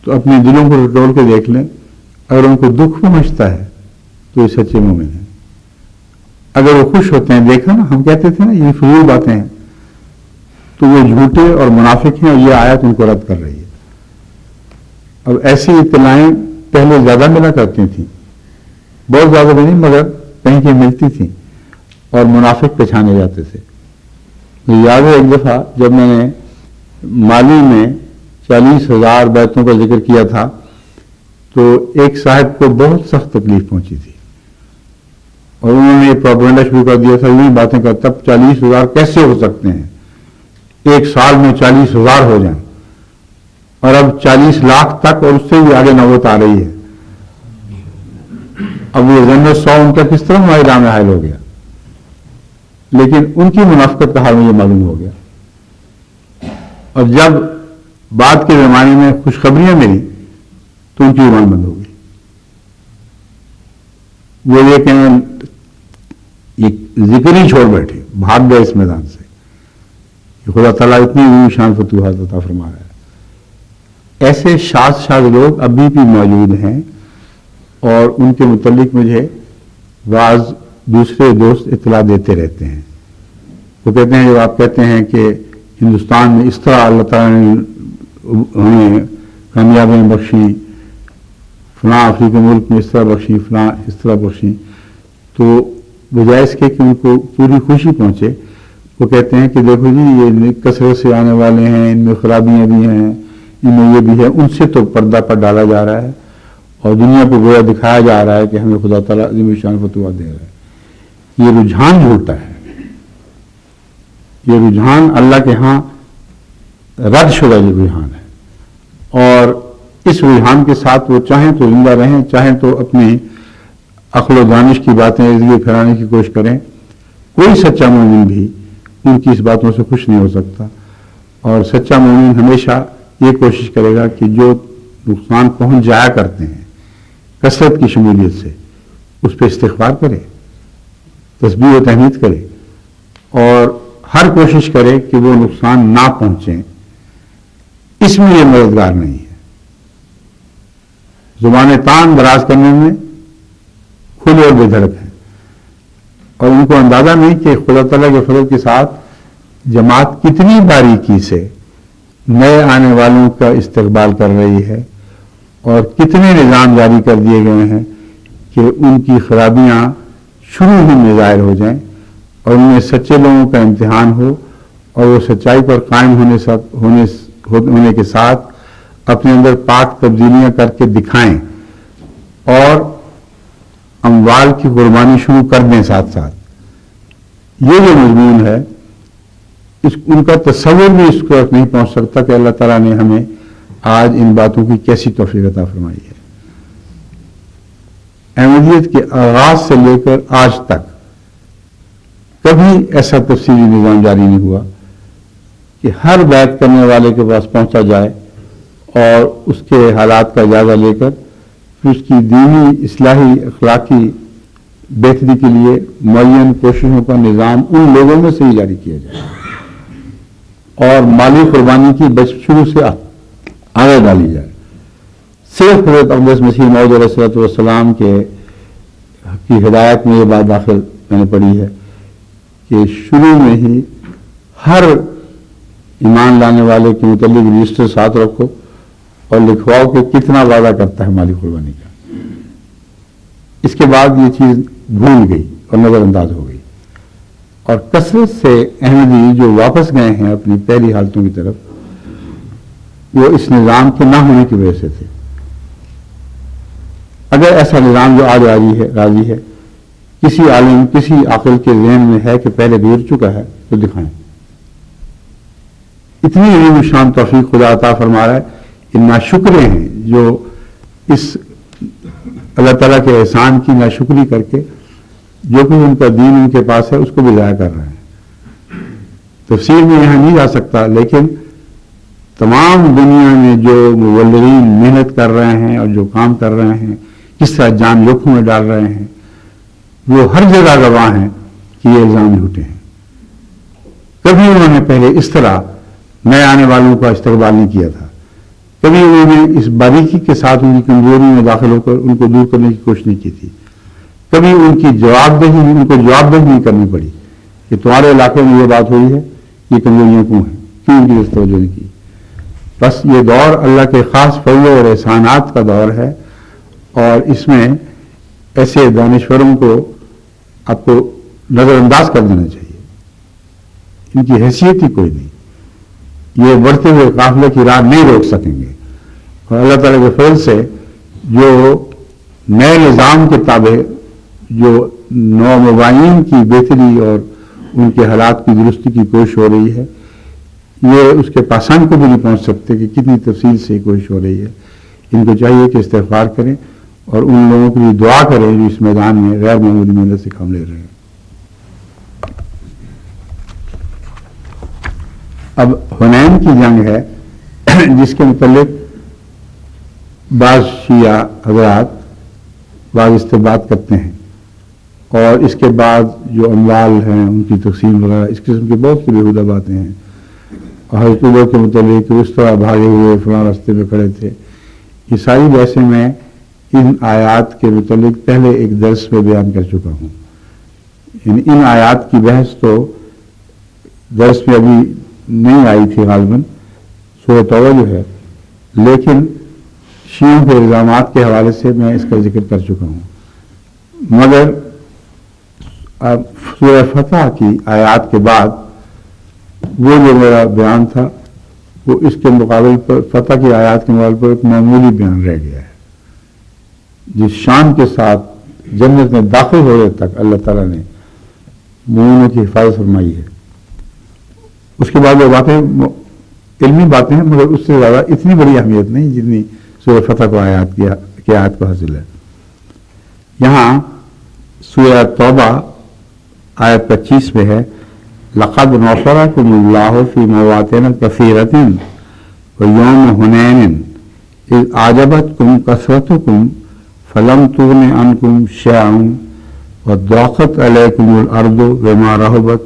تو اپنے دلوں کو ٹٹول کے دیکھ لیں، اگر ان کو دکھ پہنچتا ہے تو یہ سچے مومن ہیں۔ اگر وہ خوش ہوتے ہیں، دیکھا نا ہم کہتے تھے نا یہ فضول باتیں ہیں، تو وہ جھوٹے اور منافق ہیں، اور یہ آیت ان کو رد کر رہی ہے۔ اب ایسی اطلاعیں پہلے زیادہ ملا کرتی تھیں، بہت زیادہ نہیں مگر کہیں کہیں ملتی تھیں، اور منافق پہچانے جاتے تھے۔ مجھے یاد ہے ایک دفعہ جب میں نے مالی میں 40,000 بیتوں کا ذکر کیا تھا تو ایک صاحب کو بہت سخت تکلیف پہنچی تھی، اور انہوں نے پروپیگنڈا شروع کر دیا تھا، یہی باتیں کرتا تب 40,000 کیسے ہو سکتے ہیں، ایک سال میں 40,000 ہو جائیں، اور اب 40 لاکھ تک اور اس سے بھی آگے نوبت آ رہی ہے۔ اب یہ ظن 100 ان کا کس طرح معاہدہ میں حائل ہو گیا، لیکن ان کی منافقت کا حال مجھے معلوم ہو گیا، اور جب بعد کے زمانے میں خوشخبریاں ملی تو ان کی زبان بند ہو گئی۔ وہ یہ کہ یہ ذکر ہی چھوڑ بیٹھے، بھاگ گئے اس میدان سے کہ خدا تعالیٰ اتنی شان فتوحات عطا فرما رہا ہے۔ ایسے شاذ لوگ ابھی بھی موجود ہیں، اور ان کے متعلق مجھے بعض دوسرے دوست اطلاع دیتے رہتے ہیں۔ وہ کہتے ہیں، جب آپ کہتے ہیں کہ ہندوستان میں اس طرح اللہ تعالیٰ نے ہمیں کامیابیاں بخشی، فلاں افریقی ملک میں اس طرح بخشی، فلاں اس طرح بخشی، تو بجائے اس کے کہ ان کو پوری خوشی پہنچے، وہ کہتے ہیں کہ دیکھو جی یہ کثرت سے آنے والے ہیں، ان میں خرابیاں بھی ہیں، ان میں یہ بھی ہے، ان سے تو پردہ پر ڈالا جا رہا ہے اور دنیا کو گویا دکھایا جا رہا ہے کہ ہمیں خدا تعالیٰ عظیم شان فتویٰ دے رہا ہے۔ یہ رجحان جھوٹا ہے، یہ رجحان اللہ کے ہاں رد شدہ رجحان ہے، اور اس رجحان کے ساتھ وہ چاہیں تو زندہ رہیں، چاہیں تو اپنی عقل و دانش کی باتیں ارد پھیلانے کی کوشش کریں، کوئی سچا مومن بھی ان کی اس باتوں سے خوش نہیں ہو سکتا، اور سچا مومن ہمیشہ یہ کوشش کرے گا کہ جو نقصان پہنچ جایا کرتے ہیں کثرت کی شمولیت سے اس پہ استغفار کرے، تسبیح و تحمید کرے، اور ہر کوشش کرے کہ وہ نقصان نہ پہنچیں۔ اس میں یہ مددگار نہیں ہے، زبان تان دراز کرنے میں کھلے اور بے دھڑک ہیں، اور ان کو اندازہ نہیں کہ خدا تعالیٰ کے فضل کے ساتھ جماعت کتنی باریکی سے نئے آنے والوں کا استقبال کر رہی ہے، اور کتنے نظام جاری کر دیے گئے ہیں کہ ان کی خرابیاں شروع ہی میں ظاہر ہو جائیں اور ان میں سچے لوگوں کا امتحان ہو، اور وہ سچائی پر قائم ہونے کے ساتھ اپنے اندر پاک تبدیلیاں کر کے دکھائیں اور اموال کی قربانی شروع کر دیں ساتھ ساتھ۔ یہ جو مضمون ہے ان کا تصور بھی اس کو نہیں پہنچ سکتا کہ اللہ تعالیٰ نے ہمیں آج ان باتوں کی کیسی توفیق عطا فرمائی ہے۔ احمدیت کے آغاز سے لے کر آج تک کبھی ایسا تفصیلی نظام جاری نہیں ہوا کہ ہر بیعت کرنے والے کے پاس پہنچا جائے اور اس کے حالات کا جائزہ لے کر پھر اس کی دینی اصلاحی اخلاقی بہتری کے لیے معین کوششوں کا نظام ان لوگوں میں سے ہی جاری کیا جائے اور مالی قربانی کی شروع سے آگے ڈالی جائے۔ صرف حضرت اقدس مسیح موعود علیہ السلام کی ہدایت میں یہ بات داخل میں نے پڑھی ہے کہ شروع میں ہی ہر ایمان لانے والے کے متعلق رجسٹر ساتھ رکھو اور لکھواؤ کہ کتنا وعدہ کرتا ہے مالی قربانی کا۔ اس کے بعد یہ چیز بھول گئی اور نظر انداز ہو گئی، اور کثرت سے احمدی جو واپس گئے ہیں اپنی پہلی حالتوں کی طرف وہ اس نظام کے نہ ہونے کی وجہ سے تھے۔ اگر ایسا نظام جو آج راضی ہے کسی عالم کسی عاقل کے ذہن میں ہے کہ پہلے گزر چکا ہے تو دکھائیں۔ اتنی عظیم شان توفیق خدا عطا فرما رہا ہے کہ ناشکرے ہیں جو اس اللہ تعالیٰ کے احسان کی ناشکری کر کے جو کچھ ان کا دین ان کے پاس ہے اس کو بھی ضائع کر رہے ہیں۔ تفسیر میں یہاں نہیں جا سکتا، لیکن تمام دنیا میں جو مولدین محنت کر رہے ہیں اور جو کام کر رہے ہیں کس طرح جان جوکھوں میں ڈال رہے ہیں، وہ ہر جگہ گواہ ہیں کہ یہ الزام جھوٹے ہیں۔ کبھی انہوں نے پہلے اس طرح نئے آنے والوں کا استقبال نہیں کیا تھا، کبھی انہوں نے اس باریکی کے ساتھ ان کی کمزوری میں داخل ہو کر ان کو دور کرنے کی کوشش نہیں کی تھی، کبھی ان کو جواب دہی نہیں کرنی پڑی کہ تمہارے علاقے میں یہ بات ہوئی ہے، یہ کمزوریاں کیوں ہیں، کیوں ان کی توجہ نہیں کی۔ بس یہ دور اللہ کے خاص فضل اور احسانات کا دور ہے، اور اس میں ایسے دانشوروں کو آپ کو نظر انداز کر دینا چاہیے، ان کی حیثیت ہی کوئی نہیں، یہ بڑھتے ہوئے قافلے کی راہ نہیں روک سکیں گے، اور اللہ تعالیٰ کے فضل سے جو نئے نظام کے تابع جو نو مبائن کی بہتری اور ان کے حالات کی درستی کی کوشش ہو رہی ہے، یہ اس کے پاسان کو بھی نہیں پہنچ سکتے کہ کتنی تفصیل سے کوشش ہو رہی ہے۔ ان کو چاہیے کہ استغفار کریں اور ان لوگوں کے لیے دعا کریں جو اس میدان میں غیر معمولی محنت سے کام لے رہے ہیں۔ اب حنین کی جنگ ہے جس کے متعلق بعض شیعہ حضرات بعض استباد کرتے ہیں، اور اس کے بعد جو اموال ہیں ان کی تقسیم وغیرہ اس قسم کی بہت سی بےہودہ باتیں ہیں، اور حضرت عمر کے متعلق اس طرح بھاگے ہوئے فلاں راستے پہ کھڑے تھے، یہ ساری بحثیں میں ان آیات کے متعلق پہلے ایک درس میں بیان کر چکا ہوں۔ یعنی ان آیات کی بحث تو درس میں ابھی نہیں آئی تھی غالباً، سورۃ توبہ جو ہے، لیکن شیعوں کے الزامات کے حوالے سے میں اس کا ذکر کر چکا ہوں۔ مگر سورہ فتح کی آیات کے بعد وہ جو میرا بیان تھا وہ اس کے مقابل پر فتح کی آیات کے مقابل پر ایک معمولی بیان رہ گیا ہے. جس شان کے ساتھ جنت میں داخل ہونے تک اللہ تعالیٰ نے مومنوں کی حفاظت فرمائی ہے، اس کے بعد وہ باتیں علمی باتیں ہیں، مگر اس سے زیادہ اتنی بڑی اہمیت نہیں جتنی سورہ فتح کو آیات کو حاصل ہے. یہاں سورہ توبہ آیت 25 میں ہے لقد نصرکم اللہ فی مواطن کثیرۃ ویوم حنین اذ اعجبتکم کثرتکم فلم تغن عنکم شیئا وضاقت علیکم الارض بما رحبت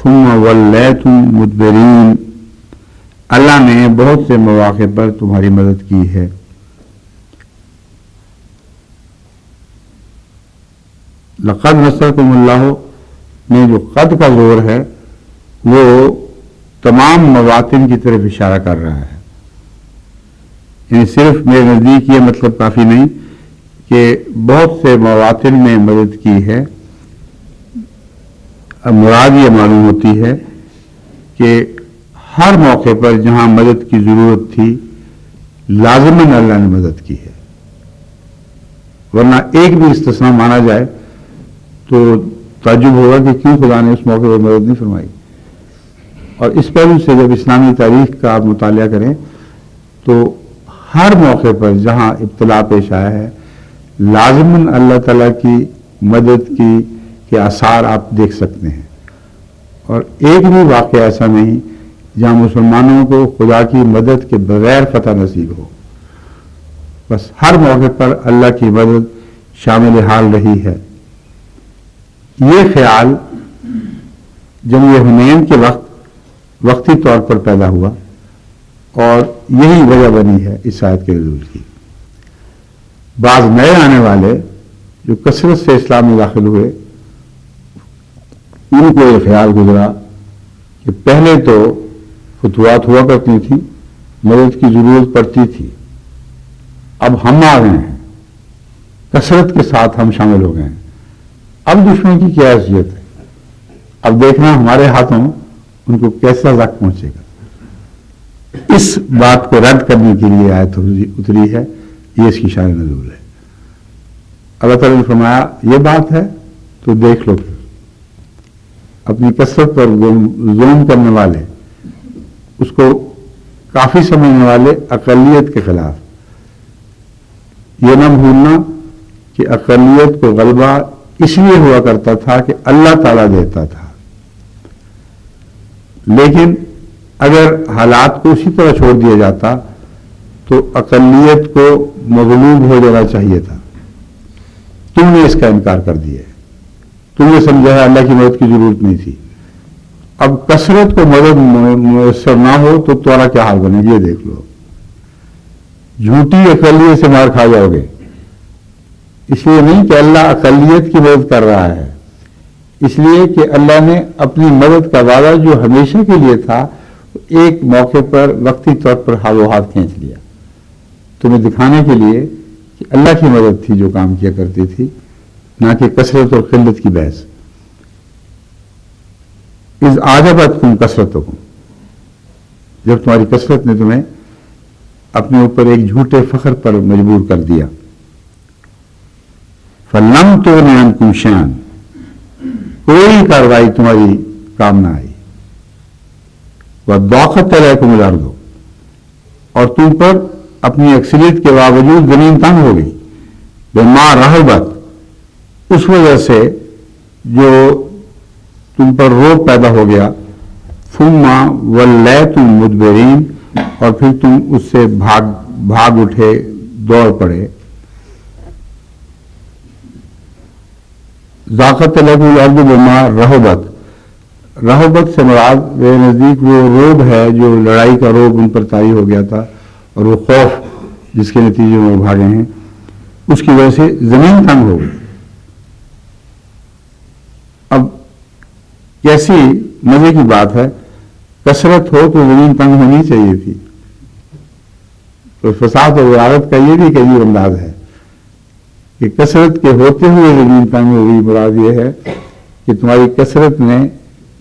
ثم ولیتم مدبرین. اللہ نے بہت سے مواقع پر تمہاری مدد کی ہے. لقد نصرکم اللہ میں جو قد کا زور ہے وہ تمام مواطن کی طرف اشارہ کر رہا ہے. یعنی صرف میرے نزدیک یہ مطلب کافی نہیں کہ بہت سے مواطن میں مدد کی ہے. مراد یہ معلوم ہوتی ہے کہ ہر موقع پر جہاں مدد کی ضرورت تھی لازماً اللہ نے مدد کی ہے، ورنہ ایک بھی استثناء مانا جائے تو تعجب ہوگا کہ کیوں خدا نے اس موقع پر مدد نہیں فرمائی. اور اس پہلو سے جب اسلامی تاریخ کا آپ مطالعہ کریں تو ہر موقع پر جہاں ابتلا پیش آیا ہے لازماً اللہ تعالیٰ کی مدد کے آثار آپ دیکھ سکتے ہیں. اور ایک بھی واقعہ ایسا نہیں جہاں مسلمانوں کو خدا کی مدد کے بغیر فتح نصیب ہو. بس ہر موقع پر اللہ کی مدد شامل حال رہی ہے. یہ خیال جنگ حنین کے وقت وقتی طور پر پیدا ہوا اور یہی وجہ بنی ہے اس آیت کے نزول کی. بعض نئے آنے والے جو کثرت سے اسلام میں داخل ہوئے ان کو یہ خیال گزرا کہ پہلے تو فتوحات ہوا کرتی تھی، مدد کی ضرورت پڑتی تھی، اب ہم آ گئے ہیں، کثرت کے ساتھ ہم شامل ہو گئے ہیں، اب دشمن کی کیا حیثیت ہے، اب دیکھنا ہمارے ہاتھوں ان کو کیسا زخم پہنچے گا. اس بات کو رد کرنے کے لیے آیت اتری ہے، یہ اس کی شان نزول ہے. اللہ تعالیٰ نے فرمایا یہ بات ہے تو دیکھ لو. اپنی کثرت پر ظلم کرنے والے، اس کو کافی سمجھنے والے اقلیت کے خلاف، یہ نہ بھولنا کہ اقلیت کو غلبہ اس لیے ہوا کرتا تھا کہ اللہ تعالیٰ دیتا تھا، لیکن اگر حالات کو اسی طرح چھوڑ دیا جاتا تو اقلیت کو مغلوب ہو جانا چاہیے تھا. تم نے اس کا انکار کر دیا ہے، تم نے سمجھا ہے اللہ کی مدد کی ضرورت نہیں تھی. اب کثرت کو مدد میسر نہ ہو تو تمہارا کیا حال بنے گا یہ دیکھ لو. جھوٹی اقلیت سے مار کھا جاؤ گے. اس لیے نہیں کہ اللہ اقلیت کی مدد کر رہا ہے، اس لیے کہ اللہ نے اپنی مدد کا وعدہ جو ہمیشہ کے لیے تھا ایک موقع پر وقتی طور پر ہاتھوں ہاتھ کھینچ لیا، تمہیں دکھانے کے لیے کہ اللہ کی مدد تھی جو کام کیا کرتی تھی، نہ کہ کثرت اور قلت کی بحث. اذ اعجبتکم کثرتکم، جب تمہاری کثرت نے تمہیں اپنے اوپر ایک جھوٹے فخر پر مجبور کر دیا. فلم تغن عنکم شیئا، کوئی کارروائی تمہاری کام نہ آئی. وضاقت علیکم الارض، اور تم پر اپنی اکثریت کے باوجود زمین تنگ ہو گئی. بما رحبت، اس وجہ سے جو تم پر روب پیدا ہو گیا. ثم ولیتم مدبرین، اور پھر تم اس سے بھاگ اٹھے، دوڑ پڑے. ضاقت علیکم الارض بما رحبت، رحبت سے مراد میرے نزدیک وہ روب ہے جو لڑائی کا روب ان پر طاری ہو گیا تھا، اور وہ خوف جس کے نتیجے میں وہ بھاگے ہیں، اس کی وجہ سے زمین تنگ ہو گئی. اب کیسی مزے کی بات ہے، کثرت ہو تو زمین تنگ ہونی چاہیے تھی. تو فساد و غارت کا یہ بھی ایک عجیب انداز ہے کہ کثرت کے ہوتے ہوئے زمین تنگ ہو گئی. مراد یہ ہے کہ تمہاری کثرت نے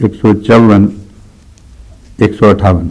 154, 158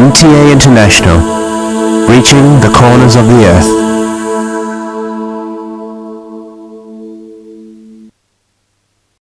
MTA International, reaching the corners of the earth.